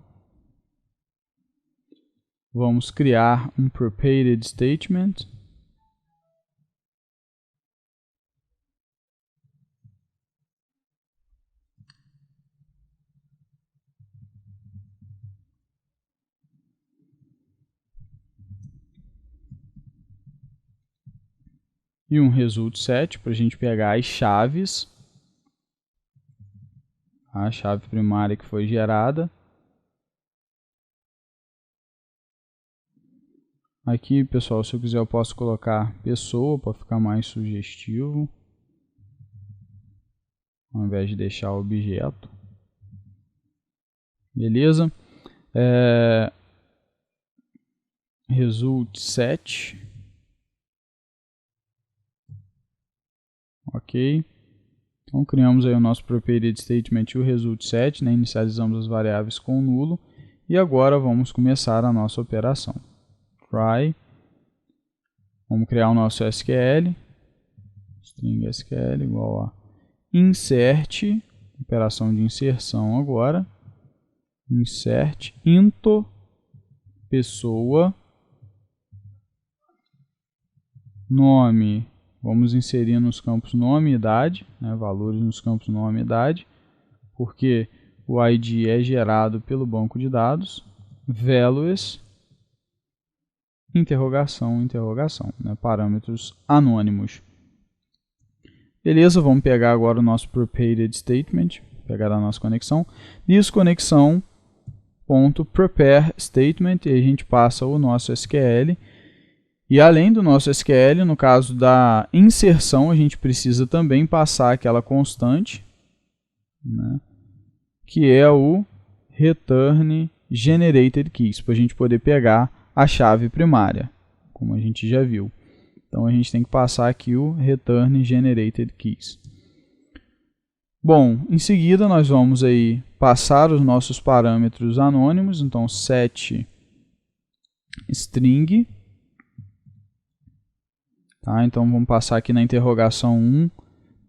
vamos criar um prepared statement. E um result set para a gente pegar as chaves, a chave primária que foi gerada. Aqui, pessoal, se eu quiser eu posso colocar pessoa para ficar mais sugestivo, ao invés de deixar o objeto. Beleza? Result set. Ok. Então, criamos aí o nosso prepared statement e o result set, né? Inicializamos as variáveis com nulo. E agora vamos começar a nossa operação. Try. Vamos criar o nosso SQL. String SQL igual a insert, operação de inserção agora. Insert into pessoa, nome. Vamos inserir nos campos nome e idade, né, valores nos campos nome e idade, porque o ID é gerado pelo banco de dados. Values, interrogação, né, parâmetros anônimos. Beleza, vamos pegar agora o nosso prepared statement, pegar a nossa conexão. This conexão.prepare statement, e a gente passa o nosso SQL. E além do nosso SQL, no caso da inserção, a gente precisa também passar aquela constante, né, que é o return generated keys, para a gente poder pegar a chave primária, como a gente já viu. Então a gente tem que passar aqui o return generated keys. Bom, em seguida nós vamos aí passar os nossos parâmetros anônimos, então set string. Tá, então vamos passar aqui na interrogação 1,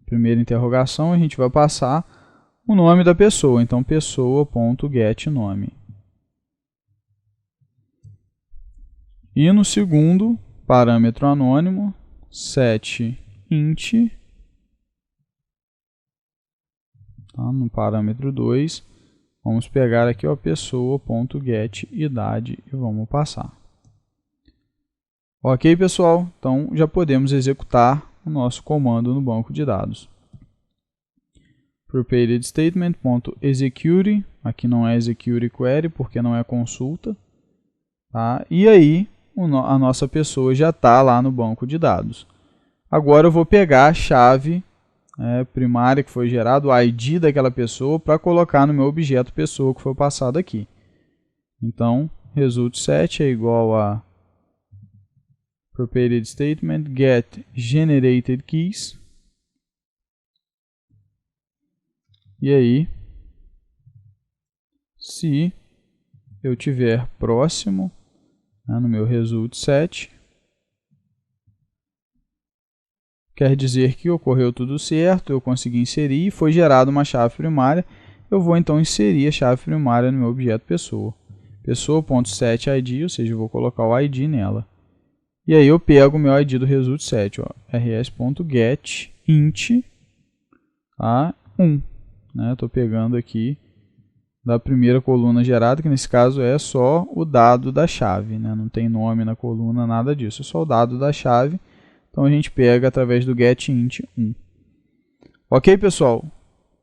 primeira interrogação, a gente vai passar o nome da pessoa, então pessoa.getNome. E no segundo parâmetro anônimo, set int, tá, no parâmetro 2, vamos pegar aqui a pessoa.getIdade e vamos passar. Ok, pessoal? Então, já podemos executar o nosso comando no banco de dados. Prepared statement.execute, aqui não é execute query, porque não é consulta. Tá? E aí, a nossa pessoa já está lá no banco de dados. Agora eu vou pegar a chave primária que foi gerada, o ID daquela pessoa, para colocar no meu objeto pessoa que foi passado aqui. Então, result set é igual a prepared statement get generated keys. E aí, se eu tiver próximo, né, no meu result set, quer dizer que ocorreu tudo certo, eu consegui inserir e foi gerada uma chave primária. Eu vou então inserir a chave primária no meu objeto pessoa. Pessoa.setID, ou seja, eu vou colocar o ID nela. E aí eu pego o meu ID do result set, rs.getInt a 1. Estou pegando aqui da primeira coluna gerada, que nesse caso é só o dado da chave, né? Não tem nome na coluna, nada disso, é só o dado da chave. Então a gente pega através do getInt 1. Ok, pessoal?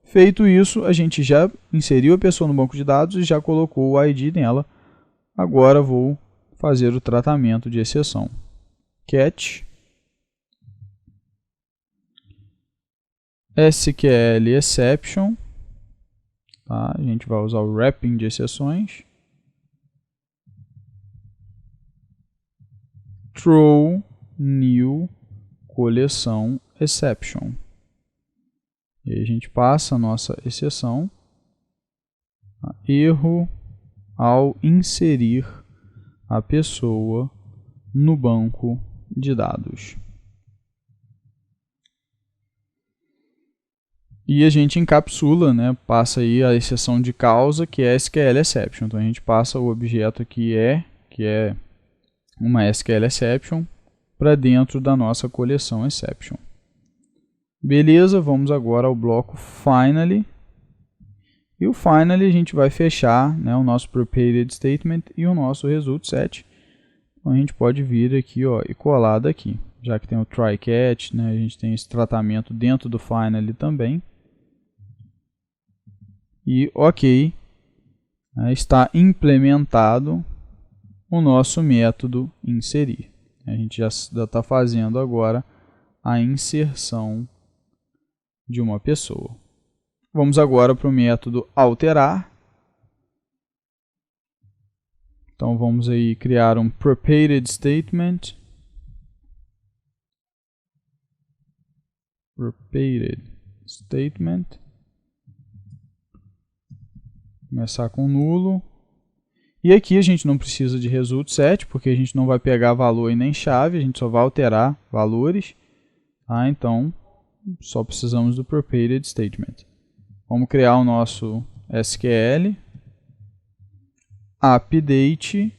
Feito isso, a gente já inseriu a pessoa no banco de dados e já colocou o ID nela. Agora vou fazer o tratamento de exceção. Catch SQL exception, tá? A gente vai usar o wrapping de exceções. Throw new coleção exception. E aí a gente passa a nossa exceção. Erro ao inserir a pessoa no banco de dados. E a gente encapsula, né, passa aí a exceção de causa, que é SQL Exception. Então a gente passa o objeto que é uma SQL Exception, para dentro da nossa coleção Exception. Beleza, vamos agora ao bloco Finally. E o Finally a gente vai fechar, né, o nosso Prepared Statement e o nosso Result Set. Então a gente pode vir aqui, ó, e colar daqui. Já que tem o Try Catch, né, a gente tem esse tratamento dentro do Finally também. E ok, né, está implementado o nosso método inserir. A gente já está fazendo agora a inserção de uma pessoa. Vamos agora para o método alterar. Então vamos aí criar um prepared statement. Prepared statement. Começar com nulo. E aqui a gente não precisa de result set, porque a gente não vai pegar valor e nem chave, a gente só vai alterar valores. Tá? Então, só precisamos do prepared statement. Vamos criar o nosso SQL. Update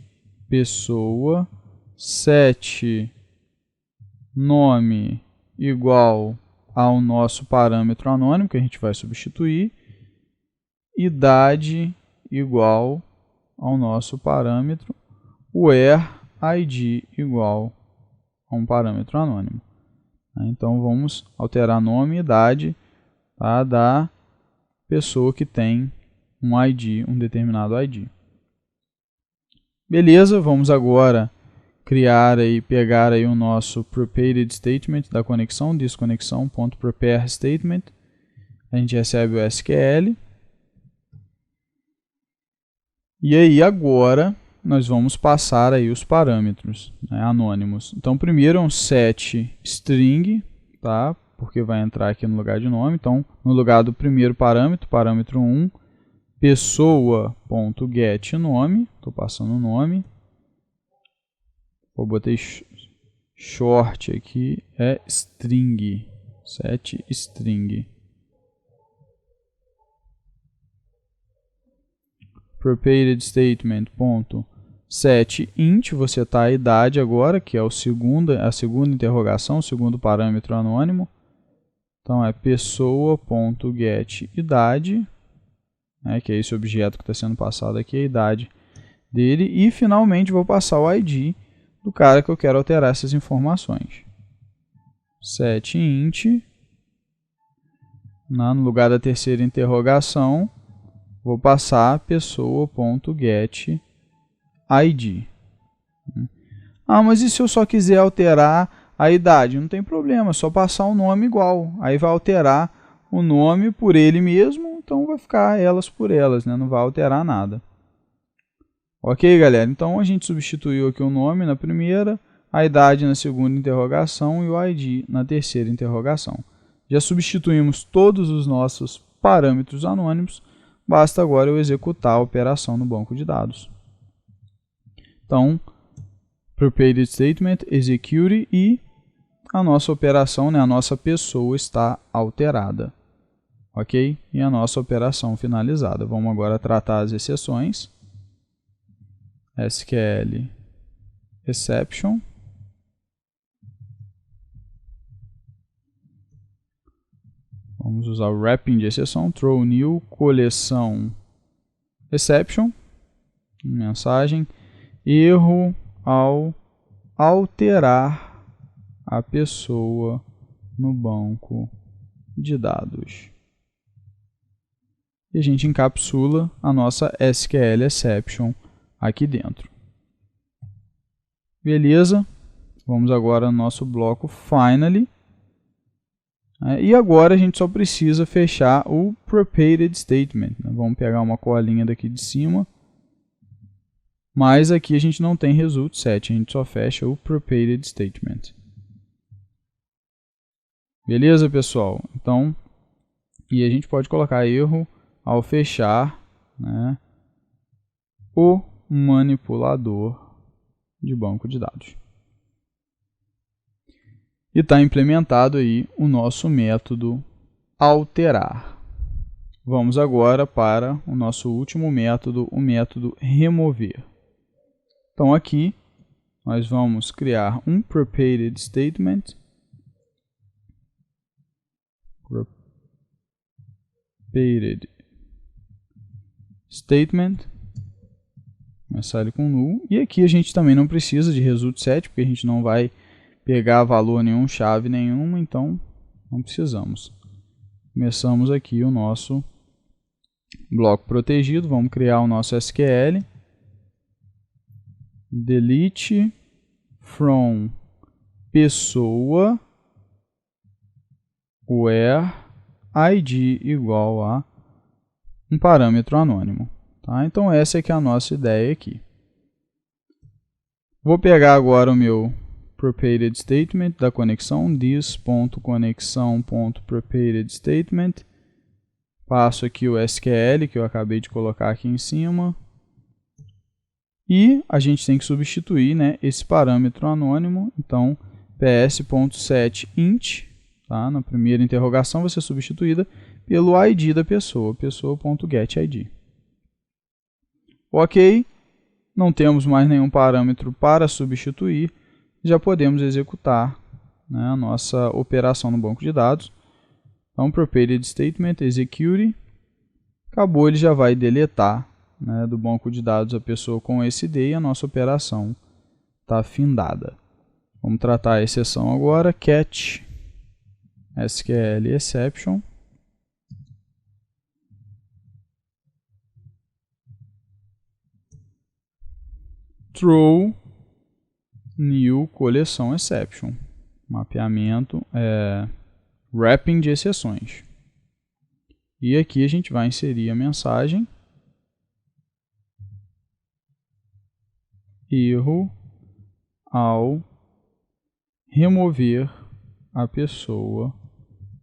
pessoa set nome igual ao nosso parâmetro anônimo, que a gente vai substituir. Idade igual ao nosso parâmetro, where id igual a um parâmetro anônimo. Então vamos alterar nome e idade, tá, da pessoa que tem um ID, um determinado ID. Beleza, vamos agora criar e pegar aí o nosso prepared statement da conexão, desconexão.prepare statement. A gente recebe o SQL. E aí agora nós vamos passar aí os parâmetros, né, anônimos. Então primeiro é um set string, tá? Porque vai entrar aqui no lugar de nome. Então no lugar do primeiro parâmetro, parâmetro 1, pessoa.getNome, estou passando o nome. Vou botar short aqui, é string, set string. Prepared statement ponto set int, você está a idade agora, que é a segunda interrogação, o segundo parâmetro anônimo. Então é pessoa.getIdade, né, que é esse objeto que está sendo passado aqui, a idade dele. E finalmente vou passar o ID do cara que eu quero alterar essas informações. Set int, no lugar da terceira interrogação, vou passar pessoa.getId. Ah, mas e se eu só quiser alterar a idade? Não tem problema, é só passar um nome igual. Aí vai alterar o nome por ele mesmo, então vai ficar elas por elas, né? Não vai alterar nada. Ok, galera? Então a gente substituiu aqui o nome na primeira, a idade na segunda interrogação e o ID na terceira interrogação. Já substituímos todos os nossos parâmetros anônimos. Basta agora eu executar a operação no banco de dados. Então, prepared statement, execute e a nossa operação, né, a nossa pessoa está alterada. Ok? E a nossa operação finalizada. Vamos agora tratar as exceções. SQL exception. Vamos usar o wrapping de exceção, throw new, coleção exception, mensagem, erro ao alterar a pessoa no banco de dados. E a gente encapsula a nossa SQL exception aqui dentro. Beleza? Vamos agora no nosso bloco finally. E agora a gente só precisa fechar o prepared statement. Vamos pegar uma colinha daqui de cima. Mas aqui a gente não tem result set, a gente só fecha o prepared statement. Beleza, pessoal? Então, e a gente pode colocar erro ao fechar, né, o manipulador de banco de dados. E está implementado aí o nosso método alterar. Vamos agora para o nosso último método, o método remover. Então aqui nós vamos criar um prepared statement. Prepared statement. Começar ele com null. E aqui a gente também não precisa de result set, porque a gente não vai pegar valor nenhum, chave nenhuma, então não precisamos. Começamos aqui o nosso bloco protegido. Vamos criar o nosso SQL. Delete from pessoa where id igual a um parâmetro anônimo. Tá? Então essa é que é a nossa ideia aqui. Vou pegar agora o meu prepared statement da conexão, this.conexão.prepared statement. Passo aqui o SQL que eu acabei de colocar aqui em cima. E a gente tem que substituir, né, esse parâmetro anônimo. Então, ps.setInt, tá? Na primeira interrogação vai ser substituída pelo ID da pessoa, pessoa.getID. Ok, não temos mais nenhum parâmetro para substituir, já podemos executar, né, a nossa operação no banco de dados. Então, prepared statement, execute, acabou, ele já vai deletar, né, do banco de dados a pessoa com esse ID e a nossa operação está findada. Vamos tratar a exceção agora, catch SQL exception. Throw new coleção exception. Mapeamento, wrapping de exceções. E aqui a gente vai inserir a mensagem. Erro ao remover a pessoa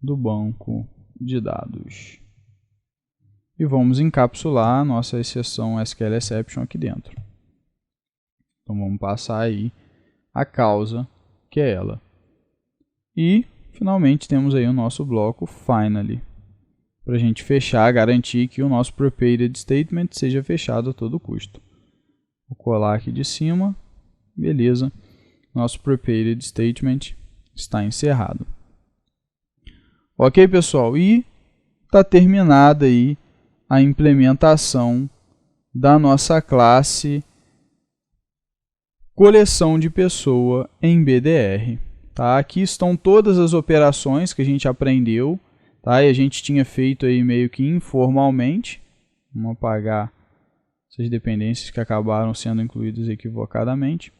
do banco de dados. E vamos encapsular a nossa exceção SQL exception aqui dentro. Então vamos passar aí a causa, que é ela. E finalmente temos aí o nosso bloco finally, para a gente fechar, garantir que o nosso prepared statement seja fechado a todo custo. Vou colar aqui de cima, beleza, nosso prepared statement está encerrado. Ok, pessoal, e está terminada aí a implementação da nossa classe coleção de pessoa em BDR. Tá? Aqui estão todas as operações que a gente aprendeu, tá? E a gente tinha feito aí meio que informalmente. Vamos apagar essas dependências que acabaram sendo incluídas equivocadamente.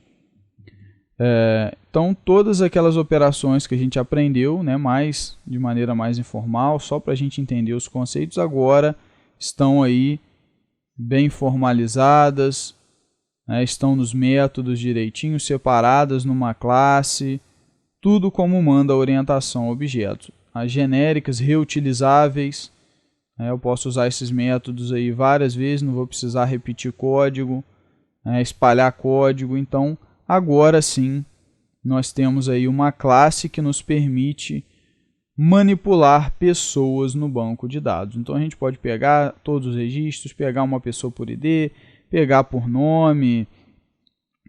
Então, todas aquelas operações que a gente aprendeu, né, de maneira mais informal, só para a gente entender os conceitos, agora estão aí bem formalizadas, né, estão nos métodos direitinho, separadas numa classe, tudo como manda a orientação a objetos. As genéricas reutilizáveis, né, eu posso usar esses métodos aí várias vezes, não vou precisar repetir código, né, espalhar código. Então, agora sim, nós temos aí uma classe que nos permite manipular pessoas no banco de dados. Então, a gente pode pegar todos os registros, pegar uma pessoa por ID, pegar por nome,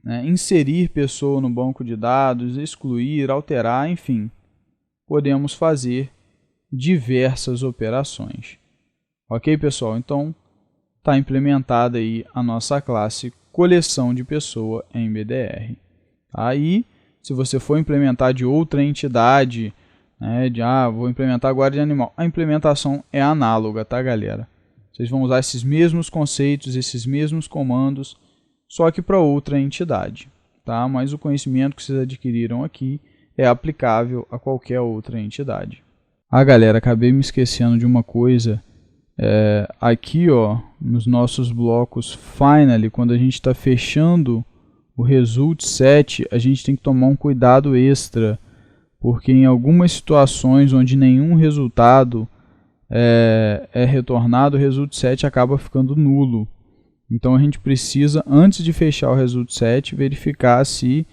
né, inserir pessoa no banco de dados, excluir, alterar, enfim. Podemos fazer diversas operações. Ok, pessoal? Então, está implementada aí a nossa classe coleção de pessoa em BDR. Aí, se você for implementar de outra entidade, né, vou implementar agora de animal, a implementação é análoga, tá, galera? Vocês vão usar esses mesmos conceitos, esses mesmos comandos, só que para outra entidade, tá? Mas o conhecimento que vocês adquiriram aqui é aplicável a qualquer outra entidade. Galera, acabei me esquecendo de uma coisa. Aqui, ó, nos nossos blocos finally, quando a gente está fechando o result set, a gente tem que tomar um cuidado extra, porque em algumas situações onde nenhum resultado é retornado, o result set acaba ficando nulo. Então a gente precisa, antes de fechar o result set, verificar se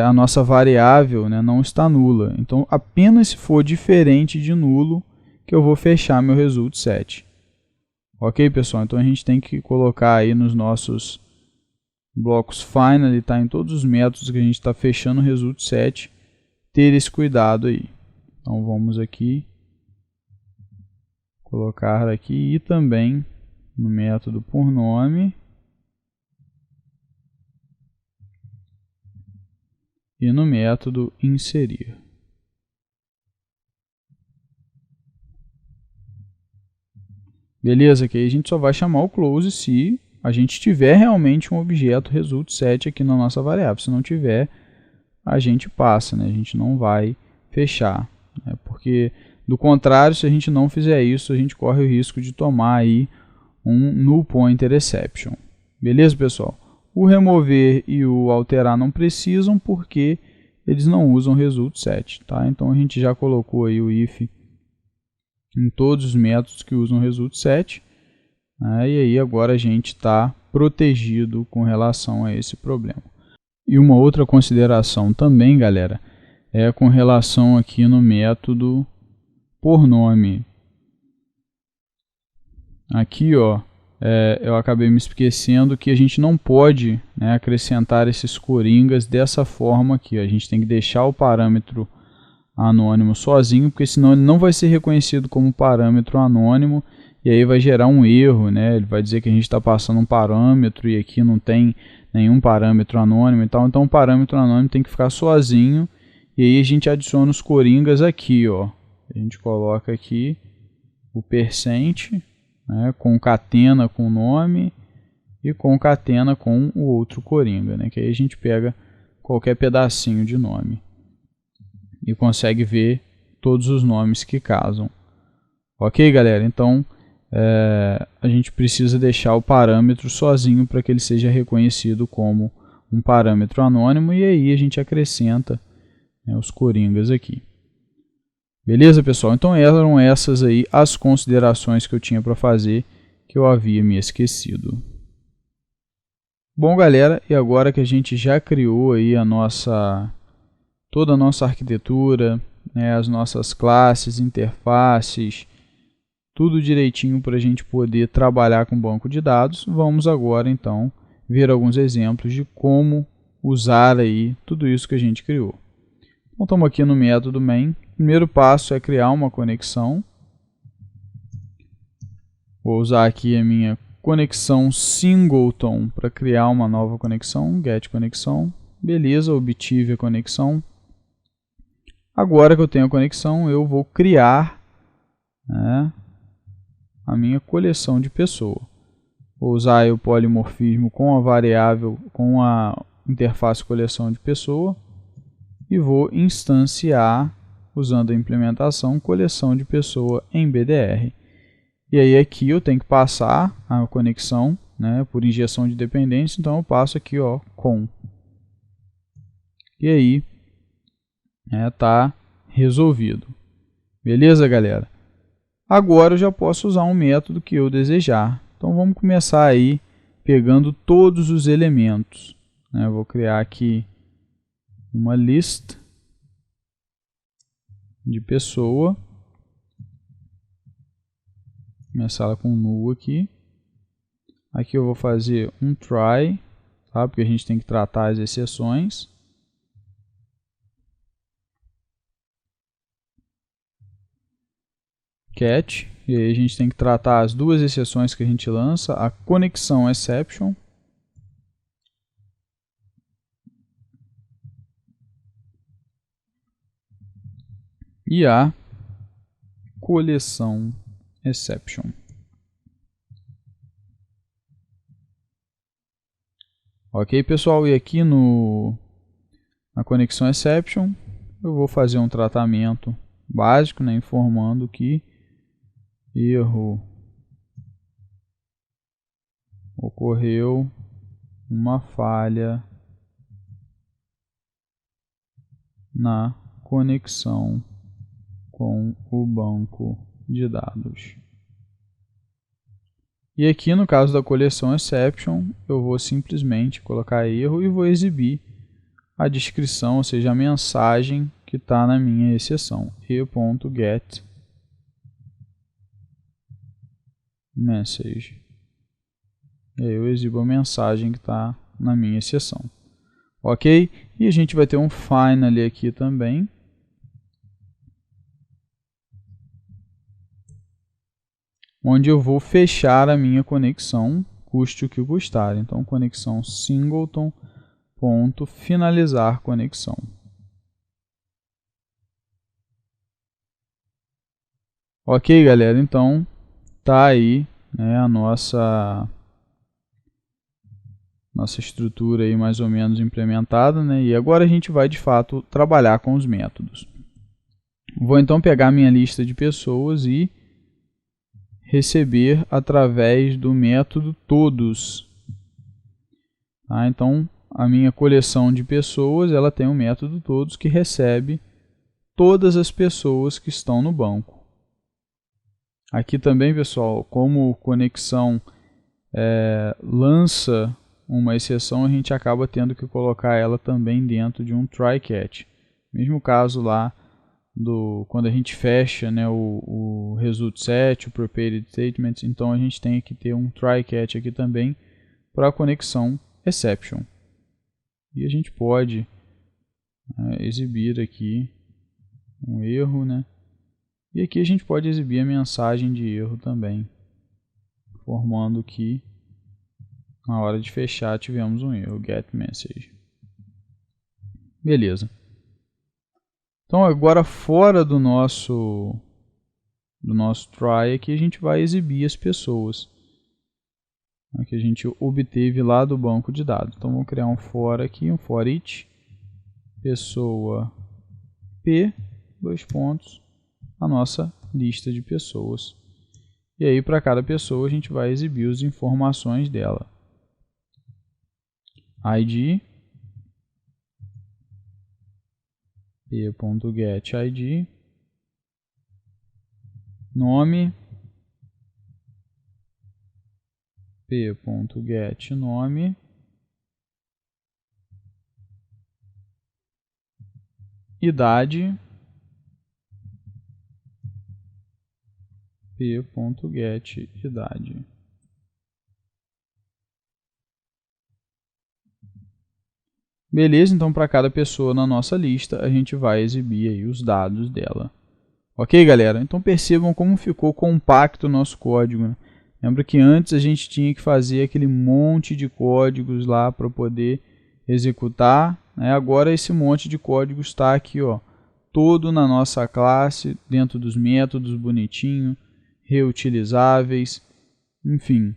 a nossa variável, né, não está nula. Então apenas se for diferente de nulo que eu vou fechar meu result set. Ok, pessoal? Então a gente tem que colocar aí nos nossos blocos finally, tá? Em todos os métodos que a gente está fechando o result set, ter esse cuidado aí. Então vamos aqui colocar aqui e também no método por nome e no método inserir. Beleza? Que aí a gente só vai chamar o close se a gente tiver realmente um objeto result set aqui na nossa variável. Se não tiver, a gente passa, né? A gente não vai fechar, né? Porque do contrário, se a gente não fizer isso, a gente corre o risco de tomar aí um null pointer exception. Beleza, pessoal? O remover e o alterar não precisam porque eles não usam result set, tá? Então a gente já colocou aí o if em todos os métodos que usam result set, né? E aí agora a gente está protegido com relação a esse problema. E uma outra consideração também, galera, é com relação aqui no método por nome. Aqui, ó, eu acabei me esquecendo que a gente não pode, né, acrescentar esses coringas dessa forma aqui. A gente tem que deixar o parâmetro anônimo sozinho, porque senão ele não vai ser reconhecido como parâmetro anônimo e aí vai gerar um erro, né? Ele vai dizer que a gente está passando um parâmetro e aqui não tem nenhum parâmetro anônimo e tal. Então o parâmetro anônimo tem que ficar sozinho e aí a gente adiciona os coringas aqui, ó. A gente coloca aqui o percent, né, concatena com o nome e concatena com o outro coringa, né? Que aí a gente pega qualquer pedacinho de nome e consegue ver todos os nomes que casam. Ok, galera? Então a gente precisa deixar o parâmetro sozinho para que ele seja reconhecido como um parâmetro anônimo e aí a gente acrescenta, né, os coringas aqui. Beleza, pessoal? Então eram essas aí as considerações que eu tinha para fazer que eu havia me esquecido. Bom, galera, e agora que a gente já criou aí toda a nossa arquitetura, né, as nossas classes, interfaces, tudo direitinho para a gente poder trabalhar com banco de dados, vamos agora então ver alguns exemplos de como usar aí tudo isso que a gente criou. Então estamos aqui no método main. O primeiro passo é criar uma conexão. Vou usar aqui a minha conexão singleton para criar uma nova conexão, get conexão. Beleza, obtive a conexão. Agora que eu tenho a conexão, eu vou criar, né, a minha coleção de pessoa. Vou usar o polimorfismo com a variável, com a interface coleção de pessoa e vou instanciar, usando a implementação, coleção de pessoa em BDR. E aí aqui eu tenho que passar a conexão, né, por injeção de dependência, então eu passo aqui, ó, com. E aí tá resolvido. Beleza, galera? Agora eu já posso usar um método que eu desejar. Então vamos começar aí pegando todos os elementos, né? Eu vou criar aqui uma list de pessoa. Começar ela com null aqui. Aqui eu vou fazer um try, tá? Porque a gente tem que tratar as exceções. Catch, e aí a gente tem que tratar as duas exceções que a gente lança, a conexão exception e a coleção exception. Ok, pessoal, e aqui na conexão exception eu vou fazer um tratamento básico, né, informando que erro ocorreu uma falha na conexão com o banco de dados. E aqui no caso da coleção exception, eu vou simplesmente colocar erro e vou exibir a descrição, ou seja, a mensagem que está na minha exceção, e.get message. E aí eu exibo a mensagem que está na minha exceção. Ok? E a gente vai ter um finally aqui também. Onde eu vou fechar a minha conexão, custe o que custar. Então, conexão singleton, ponto, finalizar conexão. Ok, galera, então tá aí, né, a nossa estrutura aí mais ou menos implementada, né, e agora a gente vai de fato trabalhar com os métodos. Vou então pegar minha lista de pessoas e receber através do método todos. Tá? Então, a minha coleção de pessoas, ela tem o método todos que recebe todas as pessoas que estão no banco. Aqui também, pessoal, como conexão lança uma exceção, a gente acaba tendo que colocar ela também dentro de um try-catch. Mesmo caso lá, quando a gente fecha, né, o result set, o prepared statement, então a gente tem que ter um try-catch aqui também para a conexão exception. E a gente pode exibir aqui um erro, né? E aqui a gente pode exibir a mensagem de erro também, informando que na hora de fechar tivemos um erro, get message. Beleza. Então agora fora do nosso try aqui a gente vai exibir as pessoas que a gente obteve lá do banco de dados. Então vamos criar um for aqui, um for each, pessoa P, dois pontos, a nossa lista de pessoas. E aí para cada pessoa a gente vai exibir as informações dela. ID, p.getID, nome, p.getNome, idade, p.getIdade. Beleza, então para cada pessoa na nossa lista a gente vai exibir aí os dados dela. Ok, galera? Então percebam como ficou compacto o nosso código, né? Lembra que antes a gente tinha que fazer aquele monte de códigos lá para poder executar, né? Agora esse monte de código está aqui, ó, todo na nossa classe, dentro dos métodos, bonitinho, reutilizáveis, enfim.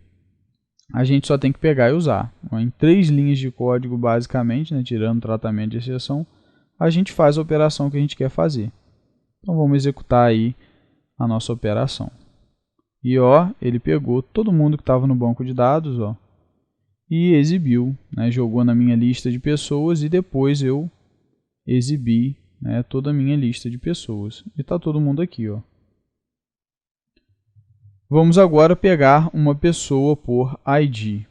A gente só tem que pegar e usar. Em 3 linhas de código, basicamente, né, tirando o tratamento de exceção, a gente faz a operação que a gente quer fazer. Então vamos executar aí a nossa operação. E ó, ele pegou todo mundo que estava no banco de dados, ó, e exibiu, né, jogou na minha lista de pessoas e depois eu exibi, né, toda a minha lista de pessoas. E está todo mundo aqui, ó. Vamos agora pegar uma pessoa por ID.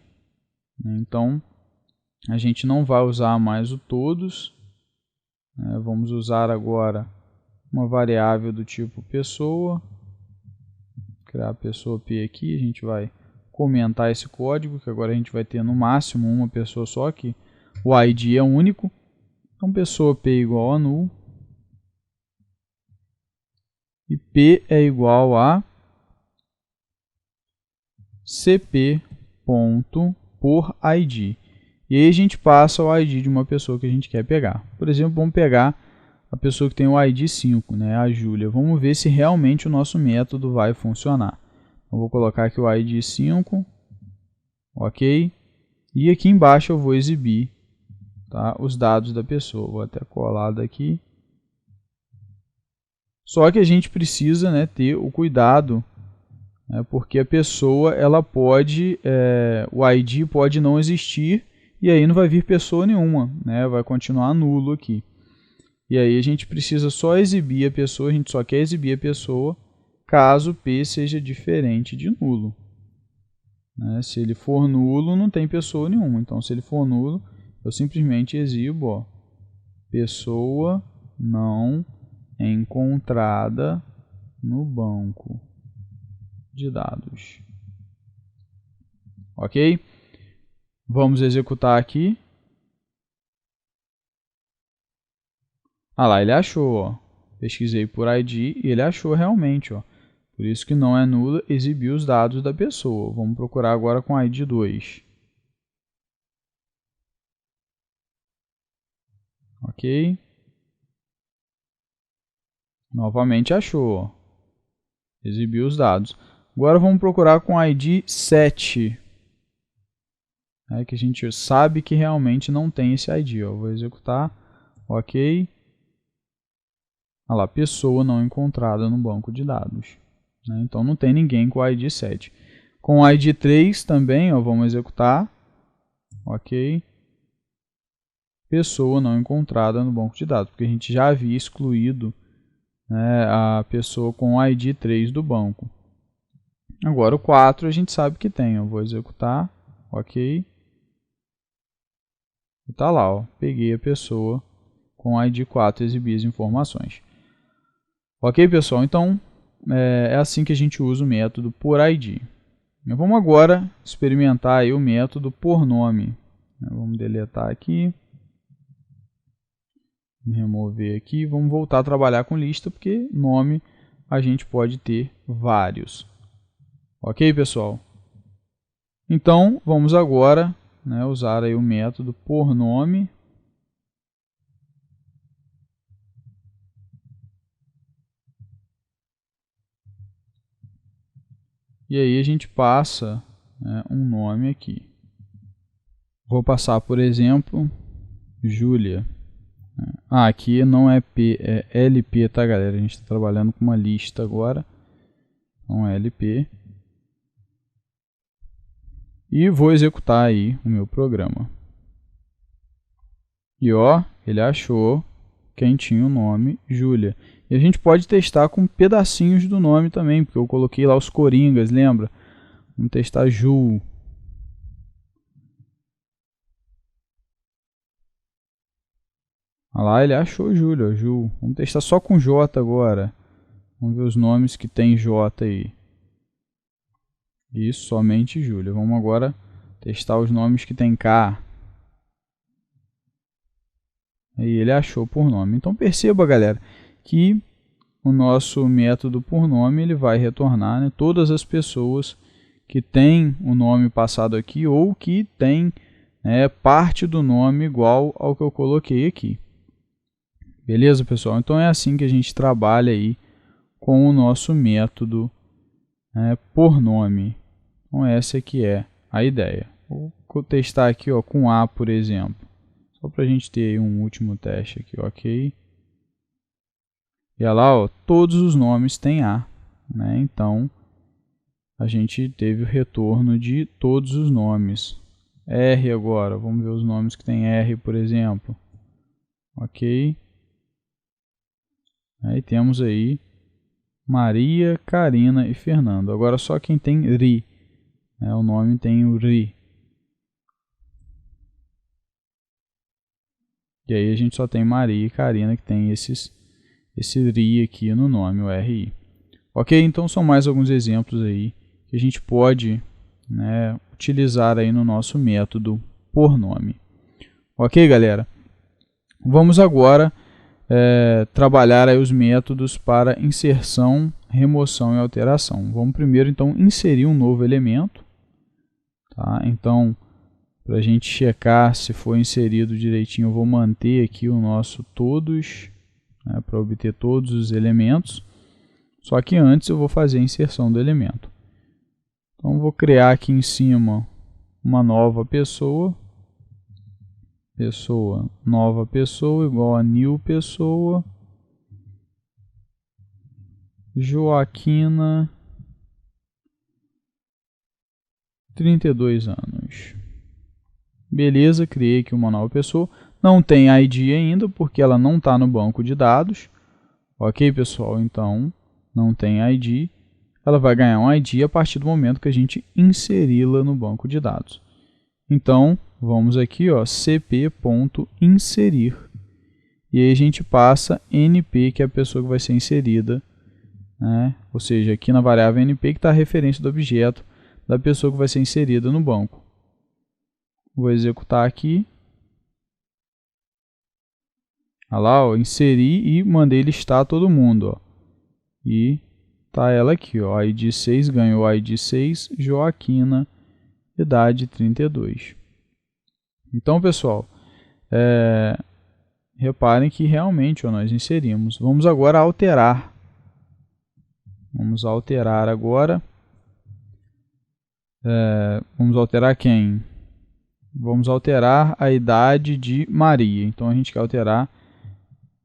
Então, a gente não vai usar mais o todos. Vamos usar agora uma variável do tipo pessoa. Criar a pessoa P aqui. A gente vai comentar esse código, que agora a gente vai ter no máximo uma pessoa só, que o ID é único. Então, pessoa P igual a null. E P é igual a cp.porID. E aí a gente passa o ID de uma pessoa que a gente quer pegar. Por exemplo, vamos pegar a pessoa que tem o ID 5, né, a Júlia. Vamos ver se realmente o nosso método vai funcionar. Eu vou colocar aqui o ID 5, ok? E aqui embaixo eu vou exibir, tá, os dados da pessoa. Vou até colar daqui. Só que a gente precisa, né, ter o cuidado, porque a pessoa, ela pode, o ID pode não existir e aí não vai vir pessoa nenhuma, né? Vai continuar nulo aqui. E aí a gente precisa só exibir a pessoa, a gente só quer exibir a pessoa caso P seja diferente de nulo. né? Se ele for nulo, não tem pessoa nenhuma. Então, se ele for nulo, eu simplesmente exibo, ó, pessoa não encontrada no banco de dados. Ok? Vamos executar aqui. Ah lá, ele achou, ó. Pesquisei por ID e ele achou realmente, ó. Por isso que não é nulo exibir os dados da pessoa. Vamos procurar agora com ID 2. Ok? Novamente achou, ó. Exibiu os dados. Agora vamos procurar com ID 7. Que a gente sabe que realmente não tem esse ID. Ó. Vou executar. Ok. Olha lá, pessoa não encontrada no banco de dados. Então não tem ninguém com o ID 7. Com o ID 3 também, ó, vamos executar. Ok. Pessoa não encontrada no banco de dados, porque a gente já havia excluído, né, a pessoa com o ID 3 do banco. Agora o 4 a gente sabe que tem. Eu vou executar. Ok. E tá lá, ó, peguei a pessoa com o ID 4 e exibi as informações. Ok, pessoal? Então, é assim que a gente usa o método por ID. Vamos agora experimentar aí o método por nome. Vamos deletar aqui. Remover aqui. Vamos voltar a trabalhar com lista, porque nome a gente pode ter vários. Ok, pessoal? Então, vamos agora, né, usar aí o método por nome. E aí a gente passa, né, um nome aqui. Vou passar, por exemplo, Júlia. Aqui não é P, é LP, tá, galera? A gente está trabalhando com uma lista agora. Então, LP. E vou executar aí o meu programa. E ó, ele achou quem tinha o nome Júlia. E a gente pode testar com pedacinhos do nome também, porque eu coloquei lá os coringas, lembra? Vamos testar Ju. Olha lá, ele achou Júlia, Ju. Vamos testar só com J agora. Vamos ver os nomes que tem J aí. Isso, somente Júlia. Vamos agora testar os nomes que tem K. E ele achou por nome. Então perceba, galera, que o nosso método por nome ele vai retornar, né, todas as pessoas que têm o nome passado aqui ou que têm, né, parte do nome igual ao que eu coloquei aqui. Beleza, pessoal? Então é assim que a gente trabalha aí com o nosso método, né, por nome. Então essa aqui é a ideia. Vou testar aqui, ó, com A, por exemplo. Só para a gente ter aí um último teste aqui, ok? E olha lá, ó, todos os nomes têm A, né? Então a gente teve o retorno de todos os nomes. R agora, vamos ver os nomes que tem R, por exemplo. Ok? Aí temos aí Maria, Karina e Fernando. Agora só quem tem Ri, né? O nome tem o Ri. E aí a gente só tem Maria e Karina que tem esse Ri aqui no nome, o RI. Ok? Então são mais alguns exemplos aí que a gente pode, né, utilizar aí no nosso método por nome. Ok, galera? Vamos agora trabalhar aí os métodos para inserção, remoção e alteração. Vamos primeiro então inserir um novo elemento. Tá? Então, para a gente checar se foi inserido direitinho, eu vou manter aqui o nosso todos, né, para obter todos os elementos. Só que antes eu vou fazer a inserção do elemento. Então, vou criar aqui em cima uma nova pessoa. Pessoa, nova pessoa, igual a new pessoa. Joaquina, 32 anos. Beleza, criei aqui uma nova pessoa. Não tem ID ainda, porque ela não está no banco de dados. Ok, pessoal? Então, não tem ID. ela vai ganhar um ID a partir do momento que a gente inseri-la no banco de dados. Então, vamos aqui, ó, cp.inserir, e aí a gente passa NP, que é a pessoa que vai ser inserida, né? Ou seja, aqui na variável NP que está a referência do objeto da pessoa que vai ser inserida no banco. Vou executar aqui. Olha lá, ó, inseri e mandei listar todo mundo. Ó. E tá ela aqui, ó, ID 6, ganhou ID 6, Joaquina, idade 32. Então, pessoal, reparem que realmente ó, nós inserimos. Vamos agora alterar. Vamos alterar agora. Vamos alterar quem? Vamos alterar a idade de Maria. Então a gente quer alterar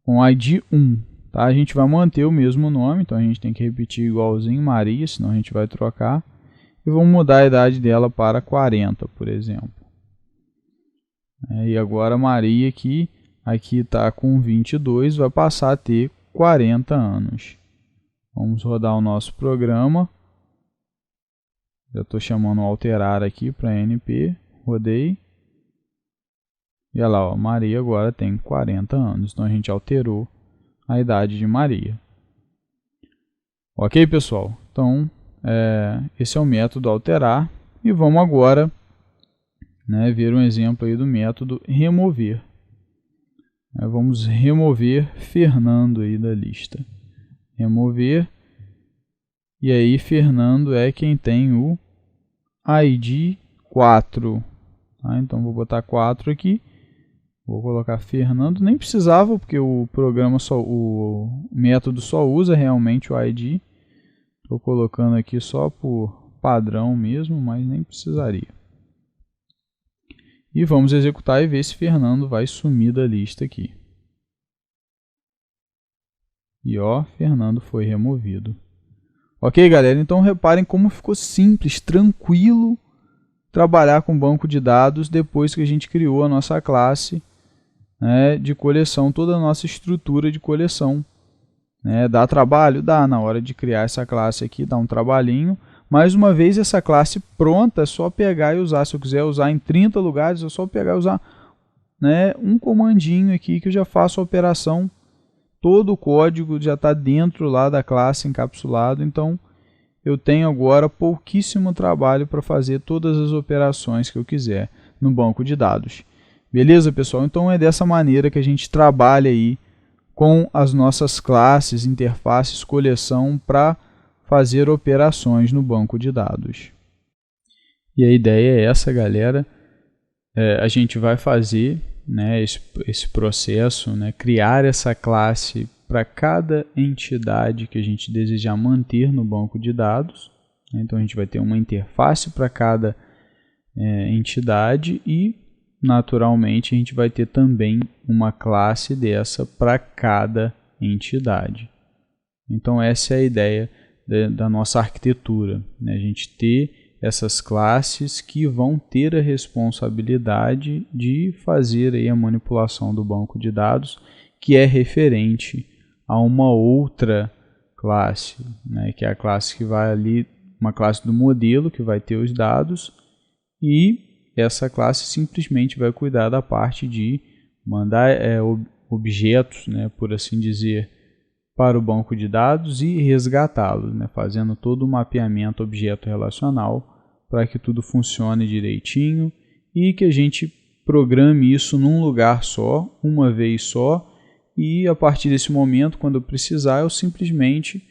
com ID 1. Tá? A gente vai manter o mesmo nome, então a gente tem que repetir igualzinho Maria, senão a gente vai trocar. E vamos mudar a idade dela para 40, por exemplo. E agora Maria aqui está com 22, vai passar a ter 40 anos. Vamos rodar o nosso programa. Já estou chamando alterar aqui para NP. Rodei. E olha lá, ó, Maria agora tem 40 anos. Então a gente alterou a idade de Maria. Ok, pessoal? Então, esse é o método alterar. E vamos agora ver um exemplo aí do método remover. Vamos remover Fernando aí da lista. Remover. E aí, Fernando é quem tem o ID 4. Tá? Então, vou botar 4 aqui. Vou colocar Fernando. Nem precisava, porque o programa o método só usa realmente o ID. Estou colocando aqui só por padrão mesmo, mas nem precisaria. E vamos executar e ver se Fernando vai sumir da lista aqui. E ó, Fernando foi removido. Ok, galera? Então reparem como ficou simples, tranquilo trabalhar com banco de dados depois que a gente criou a nossa classe de coleção, toda a nossa estrutura de coleção. Dá trabalho? Dá. Na hora de criar essa classe aqui, dá um trabalhinho. Mas uma vez essa classe pronta, é só pegar e usar. Se eu quiser usar em 30 lugares, é só pegar e usar um comandinho aqui que eu já faço a operação. Todo o código já está dentro lá da classe encapsulado. Então, eu tenho agora pouquíssimo trabalho para fazer todas as operações que eu quiser no banco de dados. Beleza, pessoal? Então, é dessa maneira que a gente trabalha aí com as nossas classes, interfaces, coleção para fazer operações no banco de dados. E a ideia é essa, galera. A gente vai fazer esse processo, criar essa classe para cada entidade que a gente desejar manter no banco de dados. Então a gente vai ter uma interface para cada entidade e, naturalmente, a gente vai ter também uma classe dessa para cada entidade. Então essa é a ideia da nossa arquitetura, a gente ter essas classes que vão ter a responsabilidade de fazer aí a manipulação do banco de dados, que é referente a uma outra classe, que é a classe que vai ali, uma classe do modelo que vai ter os dados, e essa classe simplesmente vai cuidar da parte de mandar objetos, por assim dizer, para o banco de dados e resgatá-los, fazendo todo o mapeamento objeto relacional para que tudo funcione direitinho e que a gente programe isso num lugar só, uma vez só, e a partir desse momento, quando eu precisar, eu simplesmente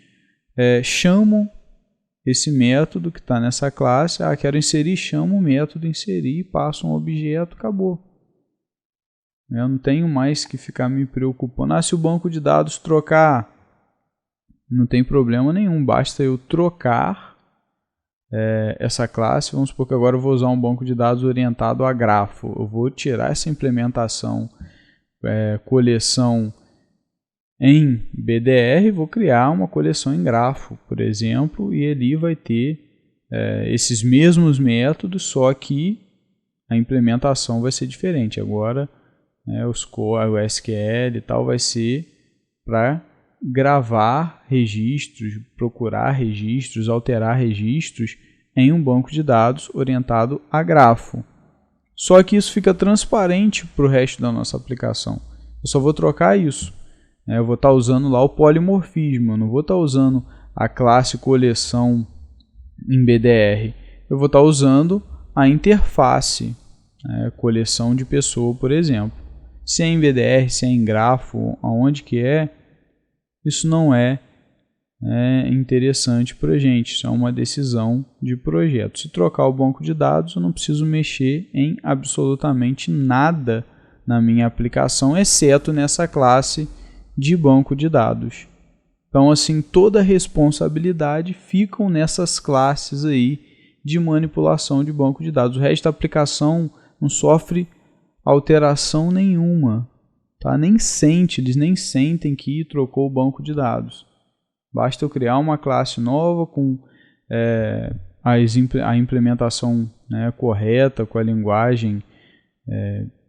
chamo esse método que está nessa classe, quero inserir, chamo o método, inserir, passo um objeto, acabou. Eu não tenho mais que ficar me preocupando. Se o banco de dados trocar, não tem problema nenhum, basta eu trocar essa classe. Vamos supor que agora eu vou usar um banco de dados orientado a grafo. Eu vou tirar essa implementação coleção em BDR, vou criar uma coleção em grafo, por exemplo, e ali vai ter esses mesmos métodos, só que a implementação vai ser diferente. Agora o SQL e tal vai ser para gravar registros, procurar registros, alterar registros em um banco de dados orientado a grafo. Só que isso fica transparente para o resto da nossa aplicação. Eu só vou trocar isso. Eu vou estar usando lá o polimorfismo, eu não vou estar usando a classe coleção em BDR. Eu vou estar usando a interface, coleção de pessoa, por exemplo. Se é em BDR, se é em grafo, aonde que é, isso não é interessante para a gente. Isso é uma decisão de projeto. Se trocar o banco de dados, eu não preciso mexer em absolutamente nada na minha aplicação, exceto nessa classe de banco de dados. Então, assim, toda a responsabilidade fica nessas classes aí de manipulação de banco de dados. O resto da aplicação não sofre alteração nenhuma, tá? Eles nem sentem que trocou o banco de dados. Basta eu criar uma classe nova com a implementação correta, com a linguagem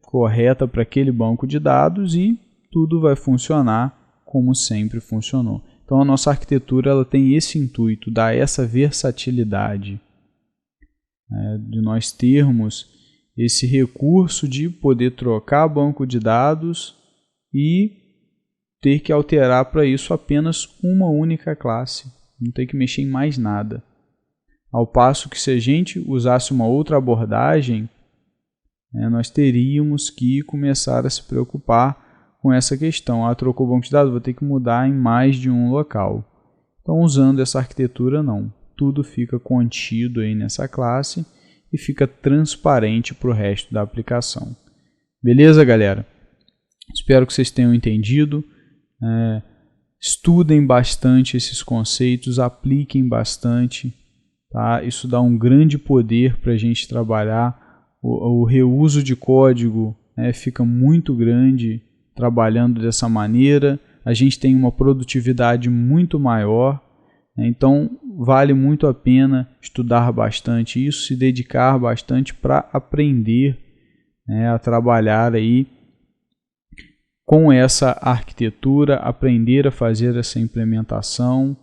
correta para aquele banco de dados e tudo vai funcionar como sempre funcionou. Então a nossa arquitetura ela tem esse intuito, dar essa versatilidade, de nós termos esse recurso de poder trocar banco de dados e ter que alterar para isso apenas uma única classe, não ter que mexer em mais nada. Ao passo que se a gente usasse uma outra abordagem, nós teríamos que começar a se preocupar com essa questão. Trocou o banco de dados, vou ter que mudar em mais de um local. Então, usando essa arquitetura, não. Tudo fica contido aí nessa classe e fica transparente para o resto da aplicação. Beleza, galera? Espero que vocês tenham entendido. Estudem bastante esses conceitos, apliquem bastante. Tá? Isso dá um grande poder para a gente trabalhar. O reuso de código fica muito grande trabalhando dessa maneira. A gente tem uma produtividade muito maior. Então, vale muito a pena estudar bastante isso, se dedicar bastante para aprender a trabalhar aí com essa arquitetura, aprender a fazer essa implementação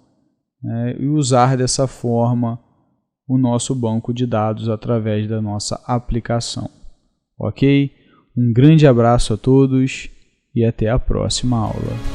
e usar dessa forma o nosso banco de dados através da nossa aplicação. Ok? Um grande abraço a todos e até a próxima aula.